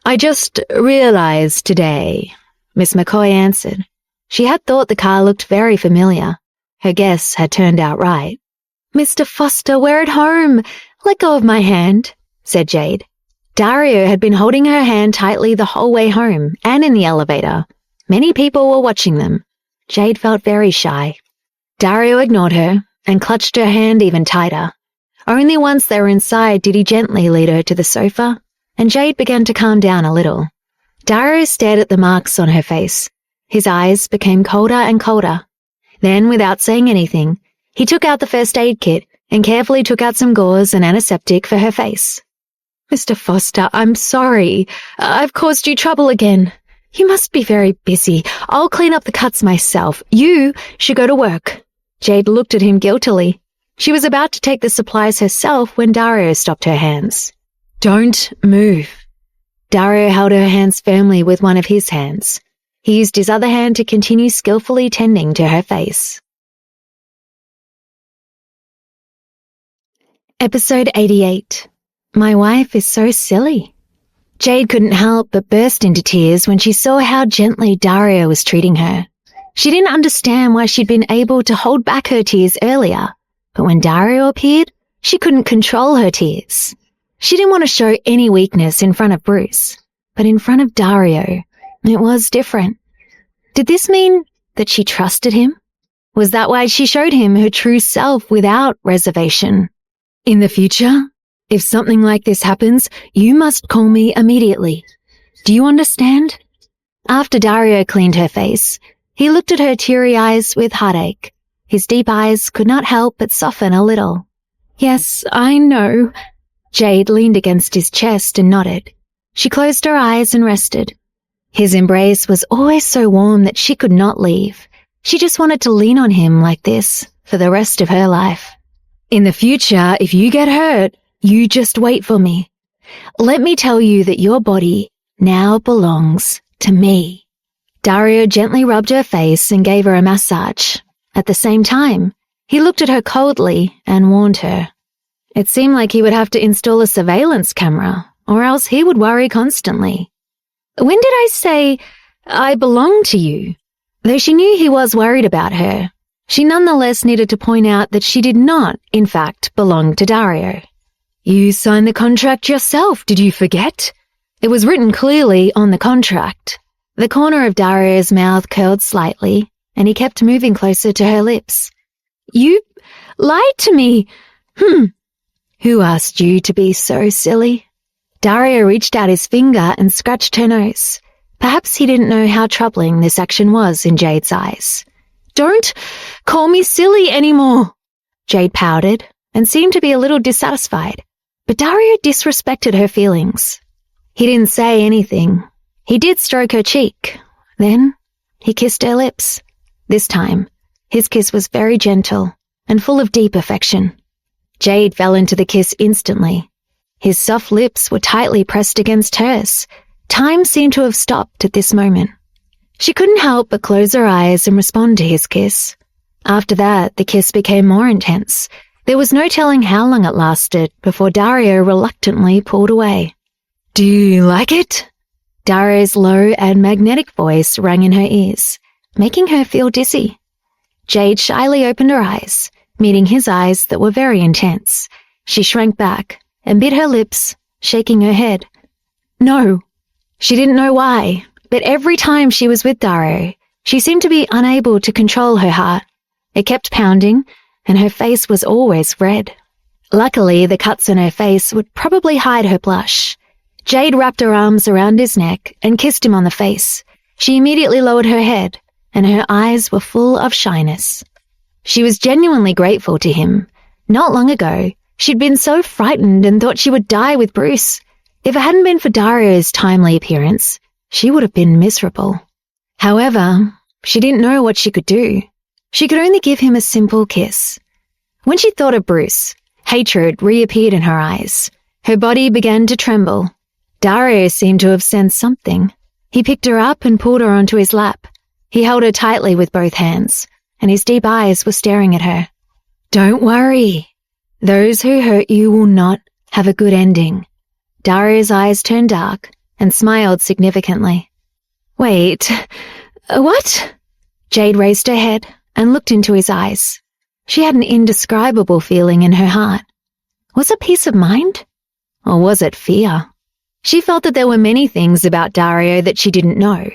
I just realized today, Miss McCoy answered. She had thought the car looked very familiar. Her guess had turned out right. Mr. Foster, we're at home. Let go of my hand, said Jade. Dario had been holding her hand tightly the whole way home and in the elevator. Many people were watching them. Jade felt very shy. Dario ignored her and clutched her hand even tighter. Only once they were inside did he gently lead her to the sofa, and Jade began to calm down a little. Dario stared at the marks on her face. His eyes became colder and colder. Then, without saying anything, he took out the first aid kit and carefully took out some gauze and antiseptic for her face. Mr. Foster, I'm sorry. I've caused you trouble again. You must be very busy. I'll clean up the cuts myself. You should go to work. Jade looked at him guiltily. She was about to take the supplies herself when Dario stopped her hands. Don't move. Dario held her hands firmly with one of his hands. He used his other hand to continue skillfully tending to her face. Episode 88. My wife is so silly. Jade couldn't help but burst into tears when she saw how gently Dario was treating her. She didn't understand why she'd been able to hold back her tears earlier, but when Dario appeared, she couldn't control her tears. She didn't want to show any weakness in front of Bruce, but in front of Dario, it was different. Did this mean that she trusted him? Was that why she showed him her true self without reservation? In the future, if something like this happens, you must call me immediately. Do you understand? After Dario cleaned her face, he looked at her teary eyes with heartache. His deep eyes could not help but soften a little. Yes, I know. Jade leaned against his chest and nodded. She closed her eyes and rested. His embrace was always so warm that she could not leave. She just wanted to lean on him like this for the rest of her life. In the future, if you get hurt, you just wait for me. Let me tell you that your body now belongs to me. Dario gently rubbed her face and gave her a massage. At the same time, he looked at her coldly and warned her. It seemed like he would have to install a surveillance camera, or else he would worry constantly. When did I say, I belong to you? Though she knew he was worried about her, she nonetheless needed to point out that she did not, in fact, belong to Dario. You signed the contract yourself, did you forget? It was written clearly on the contract. The corner of Dario's mouth curled slightly, and he kept moving closer to her lips. You lied to me. Who asked you to be so silly? Dario reached out his finger and scratched her nose. Perhaps he didn't know how troubling this action was in Jade's eyes. Don't call me silly anymore. Jade pouted and seemed to be a little dissatisfied, but Dario disrespected her feelings. He didn't say anything. He did stroke her cheek. Then he kissed her lips. This time, his kiss was very gentle and full of deep affection. Jade fell into the kiss instantly. His soft lips were tightly pressed against hers. Time seemed to have stopped at this moment. She couldn't help but close her eyes and respond to his kiss. After that, the kiss became more intense. There was no telling how long it lasted before Dario reluctantly pulled away. Do you like it? Dario's low and magnetic voice rang in her ears, making her feel dizzy. Jade shyly opened her eyes, meeting his eyes that were very intense. She shrank back and bit her lips, shaking her head. No. She didn't know why, but every time she was with Dario, she seemed to be unable to control her heart. It kept pounding, and her face was always red. Luckily, the cuts on her face would probably hide her blush. Jade wrapped her arms around his neck and kissed him on the face. She immediately lowered her head, and her eyes were full of shyness. She was genuinely grateful to him. Not long ago, she'd been so frightened and thought she would die with Bruce. If it hadn't been for Dario's timely appearance, she would have been miserable. However, she didn't know what she could do. She could only give him a simple kiss. When she thought of Bruce, hatred reappeared in her eyes. Her body began to tremble. Dario seemed to have sensed something. He picked her up and pulled her onto his lap. He held her tightly with both hands, and his deep eyes were staring at her. "Don't worry. Those who hurt you will not have a good ending." Dario's eyes turned dark and smiled significantly. "Wait, what?" Jade raised her head and looked into his eyes. She had an indescribable feeling in her heart. Was it peace of mind? Or was it fear? She felt that there were many things about Dario that she didn't know.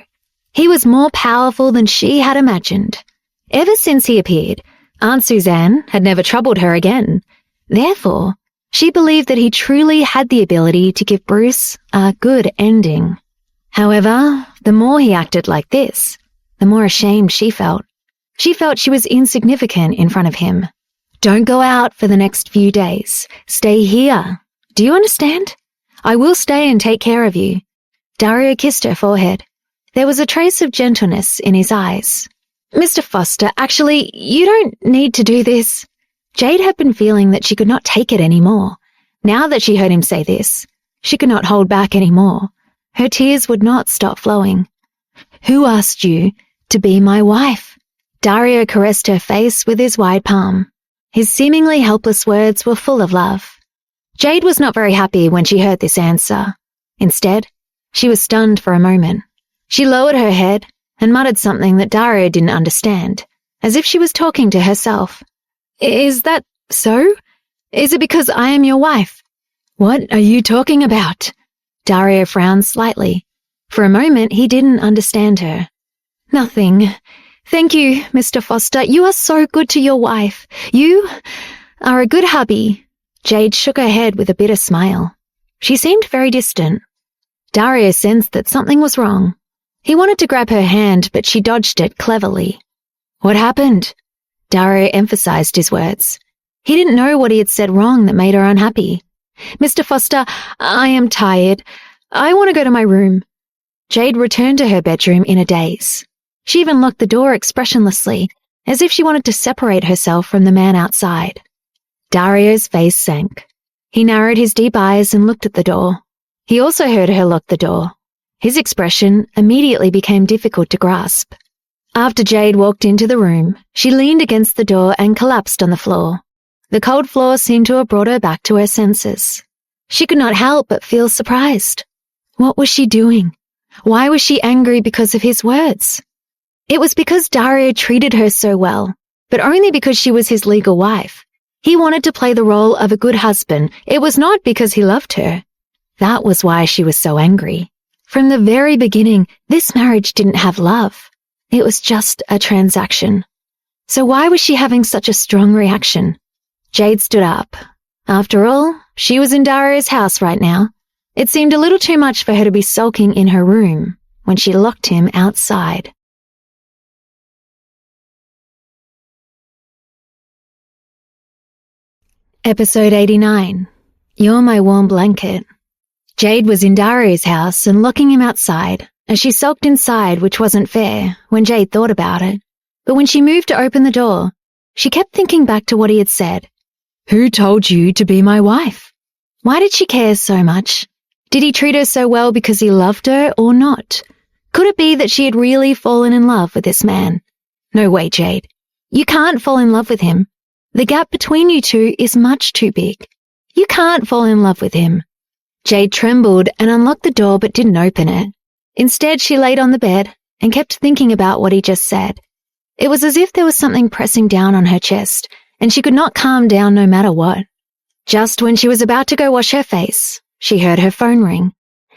He was more powerful than she had imagined. Ever since he appeared, Aunt Suzanne had never troubled her again. Therefore, she believed that he truly had the ability to give Bruce a good ending. However, the more he acted like this, the more ashamed she felt. She felt she was insignificant in front of him. "Don't go out for the next few days. Stay here. Do you understand? I will stay and take care of you." Dario kissed her forehead. There was a trace of gentleness in his eyes. "Mr. Foster, actually, you don't need to do this." Jade had been feeling that she could not take it anymore. Now that she heard him say this, she could not hold back anymore. Her tears would not stop flowing. "Who asked you to be my wife?" Dario caressed her face with his wide palm. His seemingly helpless words were full of love. Jade was not very happy when she heard this answer. Instead, she was stunned for a moment. She lowered her head and muttered something that Dario didn't understand, as if she was talking to herself. "Is that so? Is it because I am your wife?" "What are you talking about?" Dario frowned slightly. For a moment, he didn't understand her. "Nothing. Thank you, Mr. Foster. You are so good to your wife. You are a good hubby." Jade shook her head with a bitter smile. She seemed very distant. Dario sensed that something was wrong. He wanted to grab her hand, but she dodged it cleverly. "What happened?" Dario emphasized his words. He didn't know what he had said wrong that made her unhappy. "Mr. Foster, I am tired. I want to go to my room." Jade returned to her bedroom in a daze. She even locked the door expressionlessly, as if she wanted to separate herself from the man outside. Dario's face sank. He narrowed his deep eyes and looked at the door. He also heard her lock the door. His expression immediately became difficult to grasp. After Jade walked into the room, she leaned against the door and collapsed on the floor. The cold floor seemed to have brought her back to her senses. She could not help but feel surprised. What was she doing? Why was she angry because of his words? It was because Dario treated her so well, but only because she was his legal wife. He wanted to play the role of a good husband. It was not because he loved her. That was why she was so angry. From the very beginning, this marriage didn't have love. It was just a transaction. So why was she having such a strong reaction? Jade stood up. After all, she was in Dario's house right now. It seemed a little too much for her to be sulking in her room when she locked him outside. Episode 89. You're My Warm Blanket. Jade was in Dario's house and locking him outside as she sulked inside, which wasn't fair when Jade thought about it. But when she moved to open the door, she kept thinking back to what he had said. Who told you to be my wife? Why did she care so much? Did he treat her so well because he loved her or not? Could it be that she had really fallen in love with this man? No way, Jade. You can't fall in love with him. The gap between you two is much too big. You can't fall in love with him. Jade trembled and unlocked the door but didn't open it. Instead, she laid on the bed and kept thinking about what he just said. It was as if there was something pressing down on her chest, and she could not calm down no matter what. Just when she was about to go wash her face, she heard her phone ring.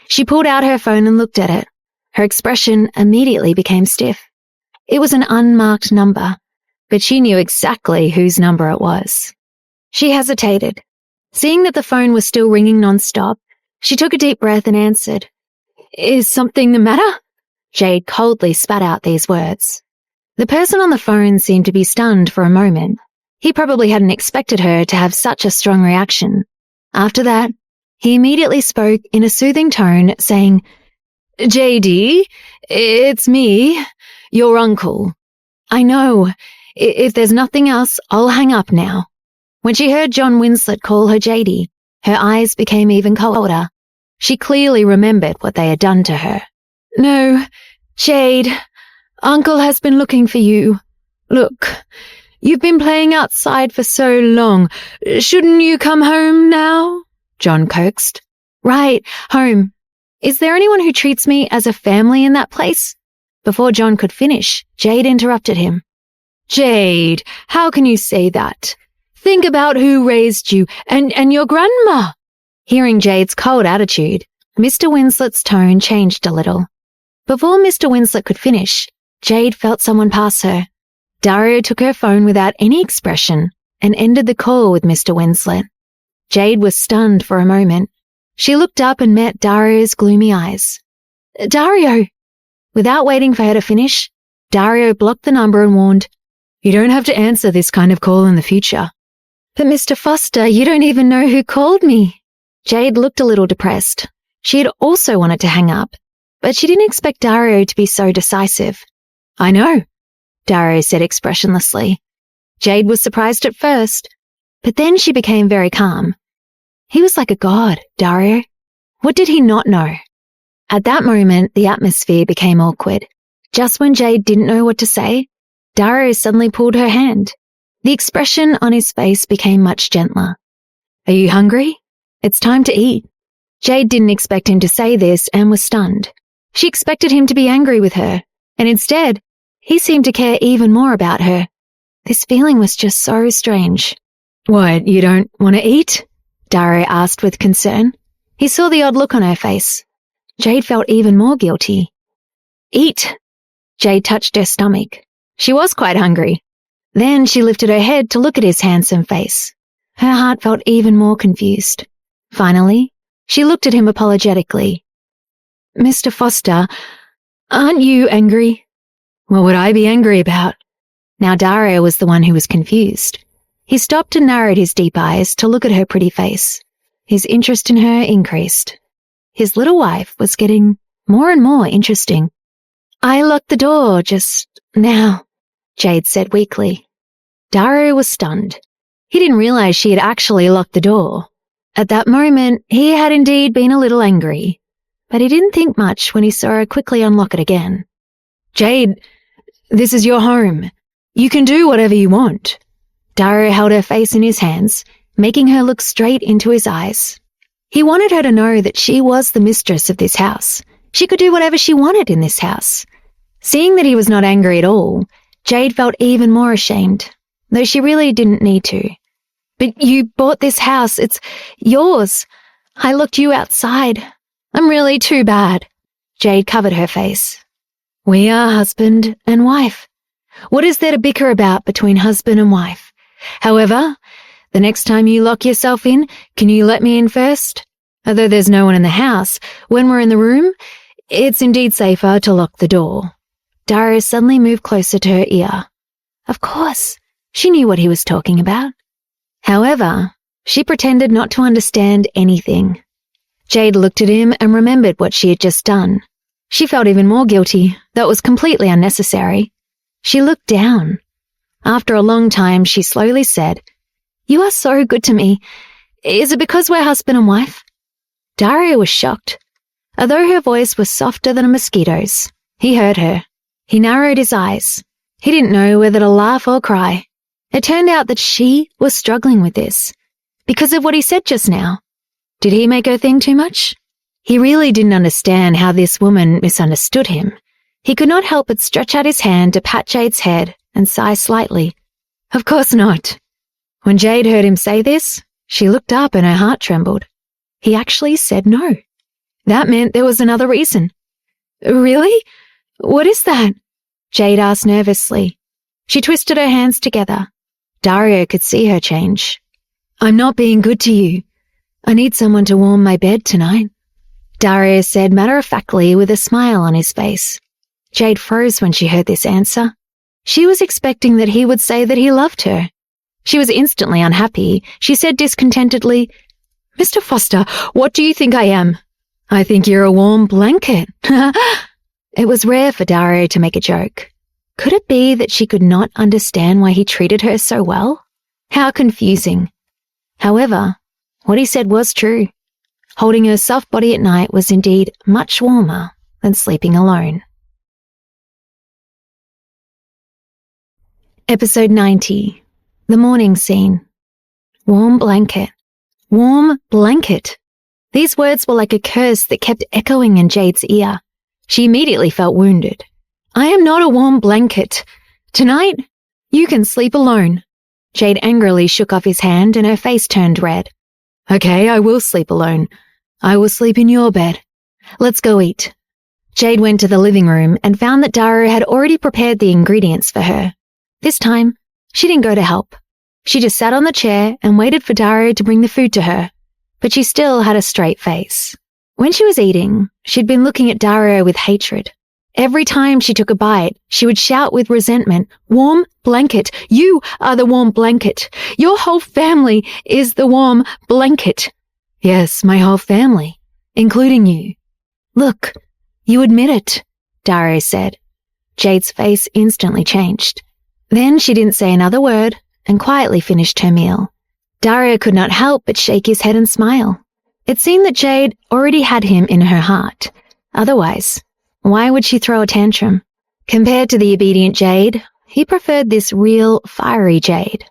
She pulled out her phone and looked at it. Her expression immediately became stiff. It was an unmarked number, but she knew exactly whose number it was. She hesitated. Seeing that the phone was still ringing non-stop, She took a deep breath and answered, "Is something the matter?" Jade coldly spat out these words. The person on the phone seemed to be stunned for a moment. He probably hadn't expected her to have such a strong reaction. After that, he immediately spoke in a soothing tone, saying, "JD, it's me, your uncle. I know. If there's nothing else, I'll hang up now." When she heard John Winslet call her JD, her eyes became even colder. She clearly remembered what they had done to her. "No, Jade, Uncle has been looking for you. Look, you've been playing outside for so long. Shouldn't you come home now?" John coaxed. "Right, home. Is there anyone who treats me as a family in that place?" Before John could finish, Jade interrupted him. "Jade, how can you say that? Think about who raised you and your grandma." Hearing Jade's cold attitude, Mr. Winslet's tone changed a little. Before Mr. Winslet could finish, Jade felt someone pass her. Dario took her phone without any expression and ended the call with Mr. Winslet. Jade was stunned for a moment. She looked up and met Dario's gloomy eyes. "Dario!" Without waiting for her to finish, Dario blocked the number and warned, "You don't have to answer this kind of call in the future." "But Mr. Foster, you don't even know who called me." Jade looked a little depressed. She had also wanted to hang up, but she didn't expect Dario to be so decisive. "I know," Dario said expressionlessly. Jade was surprised at first, but then she became very calm. He was like a god, Dario. What did he not know? At that moment, the atmosphere became awkward. Just when Jade didn't know what to say, Dario suddenly pulled her hand. The expression on his face became much gentler. "Are you hungry? It's time to eat." Jade didn't expect him to say this and was stunned. She expected him to be angry with her, and instead, he seemed to care even more about her. This feeling was just so strange. "What, you don't want to eat?" Dario asked with concern. He saw the odd look on her face. Jade felt even more guilty. "Eat." Jade touched her stomach. She was quite hungry. Then she lifted her head to look at his handsome face. Her heart felt even more confused. Finally, she looked at him apologetically. "Mr. Foster, aren't you angry?" "What would I be angry about?" Now Dario was the one who was confused. He stopped and narrowed his deep eyes to look at her pretty face. His interest in her increased. His little wife was getting more and more interesting. "I locked the door just now," Jade said weakly. Dario was stunned. He didn't realize she had actually locked the door. At that moment, he had indeed been a little angry, but he didn't think much when he saw her quickly unlock it again. "Jade, this is your home. You can do whatever you want." Dario held her face in his hands, making her look straight into his eyes. He wanted her to know that she was the mistress of this house. She could do whatever she wanted in this house. Seeing that he was not angry at all, Jade felt even more ashamed, though she really didn't need to. "But you bought this house. It's yours. I locked you outside. I'm really too bad." Jade covered her face. "We are husband and wife. What is there to bicker about between husband and wife? However, the next time you lock yourself in, can you let me in first? Although there's no one in the house, when we're in the room, it's indeed safer to lock the door." Dario suddenly moved closer to her ear. Of course, she knew what he was talking about. However, she pretended not to understand anything. Jade looked at him and remembered what she had just done. She felt even more guilty, though it was completely unnecessary. She looked down. After a long time, she slowly said, "You are so good to me. Is it because we're husband and wife?" Dario was shocked. Although her voice was softer than a mosquito's, he heard her. He narrowed his eyes. He didn't know whether to laugh or cry. It turned out that she was struggling with this, because of what he said just now. Did he make her think too much? He really didn't understand how this woman misunderstood him. He could not help but stretch out his hand to pat Jade's head and sigh slightly. Of course not. When Jade heard him say this, she looked up and her heart trembled. He actually said no. That meant there was another reason. "Really? What is that?" Jade asked nervously. She twisted her hands together. Dario could see her change. "I'm not being good to you. I need someone to warm my bed tonight, Dario said matter-of-factly with a smile on his face. Jade froze when she heard this answer. She was expecting that he would say that he loved her. She was instantly unhappy. She said discontentedly, Mr. Foster, what do you think I am? I think you're a warm blanket. It was rare for Dario to make a joke. Could it be that she could not understand why he treated her so well? How confusing. However, what he said was true. Holding her soft body at night was indeed much warmer than sleeping alone. Episode 90. The Morning Scene. Warm blanket. Warm blanket. These words were like a curse that kept echoing in Jade's ear. She immediately felt wounded. I am not a warm blanket. Tonight, you can sleep alone. Jade angrily shook off his hand and her face turned red. Okay, I will sleep alone. I will sleep in your bed. Let's go eat. Jade went to the living room and found that Dario had already prepared the ingredients for her. This time, she didn't go to help. She just sat on the chair and waited for Dario to bring the food to her, but she still had a straight face. When she was eating, she'd been looking at Dario with hatred. Every time she took a bite, she would shout with resentment, warm blanket, you are the warm blanket. Your whole family is the warm blanket. Yes, my whole family, including you. Look, you admit it, Dario said. Jade's face instantly changed. Then she didn't say another word and quietly finished her meal. Dario could not help but shake his head and smile. It seemed that Jade already had him in her heart. Otherwise, why would she throw a tantrum? Compared to the obedient Jade, he preferred this real, fiery Jade.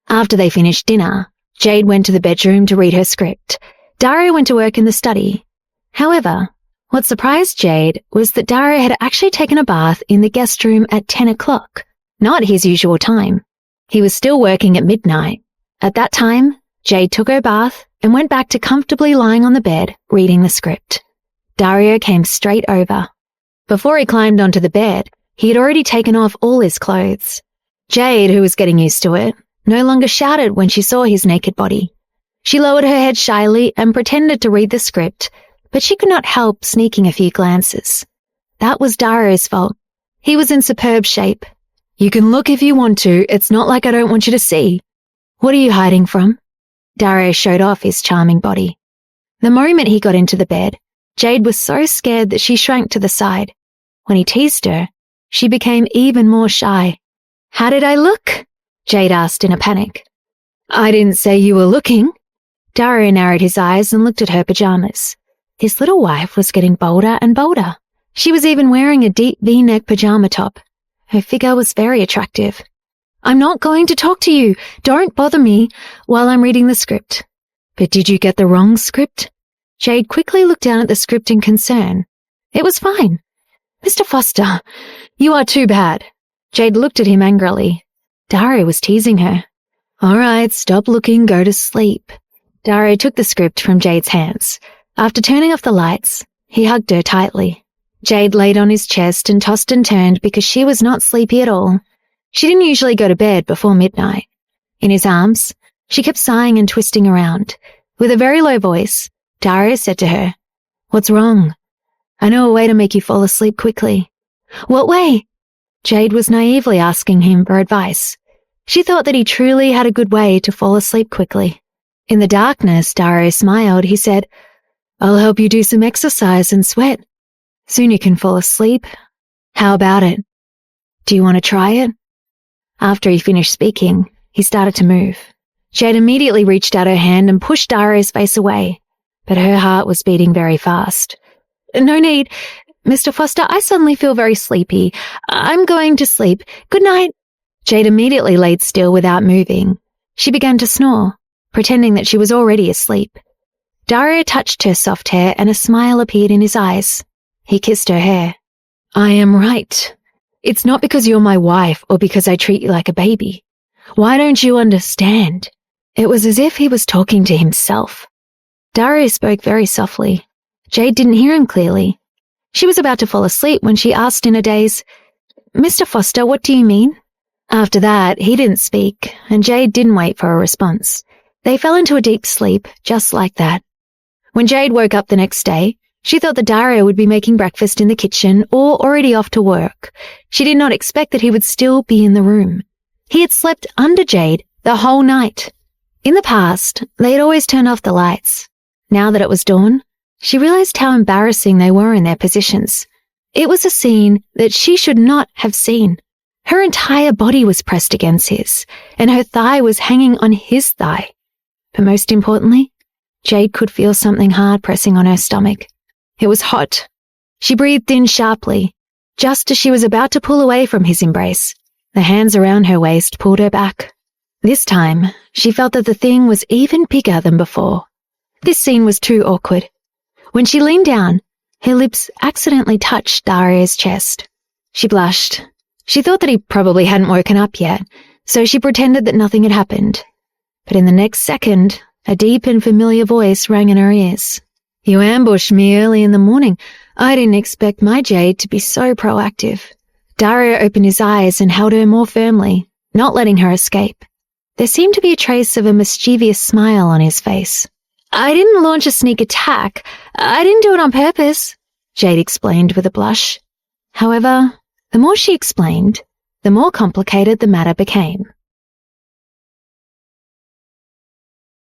After they finished dinner, Jade went to the bedroom to read her script. Dario went to work in the study. However, what surprised Jade was that Dario had actually taken a bath in the guest room at 10 o'clock, not his usual time. He was still working at midnight. At that time, Jade took her bath and went back to comfortably lying on the bed, reading the script. Dario came straight over. Before he climbed onto the bed, he had already taken off all his clothes. Jade, who was getting used to it, no longer shouted when she saw his naked body. She lowered her head shyly and pretended to read the script, but she could not help sneaking a few glances. That was Dario's fault. He was in superb shape. You can look if you want to, it's not like I don't want you to see. What are you hiding from? Dario showed off his charming body. The moment he got into the bed, Jade was so scared that she shrank to the side. When he teased her, she became even more shy. How did I look? Jade asked in a panic. I didn't say you were looking. Dario narrowed his eyes and looked at her pajamas. His little wife was getting bolder and bolder. She was even wearing a deep V-neck pajama top. Her figure was very attractive. I'm not going to talk to you. Don't bother me while I'm reading the script. But did you get the wrong script? Jade quickly looked down at the script in concern. It was fine. Mr. Foster, you are too bad. Jade looked at him angrily. Dario was teasing her. All right, stop looking, go to sleep. Dario took the script from Jade's hands. After turning off the lights, he hugged her tightly. Jade laid on his chest and tossed and turned because she was not sleepy at all. She didn't usually go to bed before midnight. In his arms, she kept sighing and twisting around. With a very low voice, Dario said to her, What's wrong? I know a way to make you fall asleep quickly. What way? Jade was naively asking him for advice. She thought that he truly had a good way to fall asleep quickly. In the darkness, Dario smiled. He said, I'll help you do some exercise and sweat. Soon you can fall asleep. How about it? Do you want to try it? After he finished speaking, he started to move. Jade immediately reached out her hand and pushed Dario's face away, but her heart was beating very fast. No need. Mr. Foster, I suddenly feel very sleepy. I'm going to sleep. Good night. Jade immediately laid still without moving. She began to snore, pretending that she was already asleep. Dario touched her soft hair and a smile appeared in his eyes. He kissed her hair. I am right. It's not because you're my wife or because I treat you like a baby. Why don't you understand? It was as if he was talking to himself. Dario spoke very softly. Jade didn't hear him clearly. She was about to fall asleep when she asked in a daze, Mr. Foster, what do you mean? After that, he didn't speak, and Jade didn't wait for a response. They fell into a deep sleep, just like that. When Jade woke up the next day, she thought that Dario would be making breakfast in the kitchen or already off to work. She did not expect that he would still be in the room. He had slept under Jade the whole night. In the past, they had always turned off the lights. Now that it was dawn, she realized how embarrassing they were in their positions. It was a scene that she should not have seen. Her entire body was pressed against his, and her thigh was hanging on his thigh. But most importantly, Jade could feel something hard pressing on her stomach. It was hot. She breathed in sharply. Just as she was about to pull away from his embrace, the hands around her waist pulled her back. This time, she felt that the thing was even bigger than before. This scene was too awkward. When she leaned down, her lips accidentally touched Dario's chest. She blushed. She thought that he probably hadn't woken up yet, so she pretended that nothing had happened. But in the next second, a deep and familiar voice rang in her ears. "You ambushed me early in the morning. I didn't expect my Jade to be so proactive." Dario opened his eyes and held her more firmly, not letting her escape. There seemed to be a trace of a mischievous smile on his face. "I didn't launch a sneak attack. I didn't do it on purpose," Jade explained with a blush. However, the more she explained, the more complicated the matter became.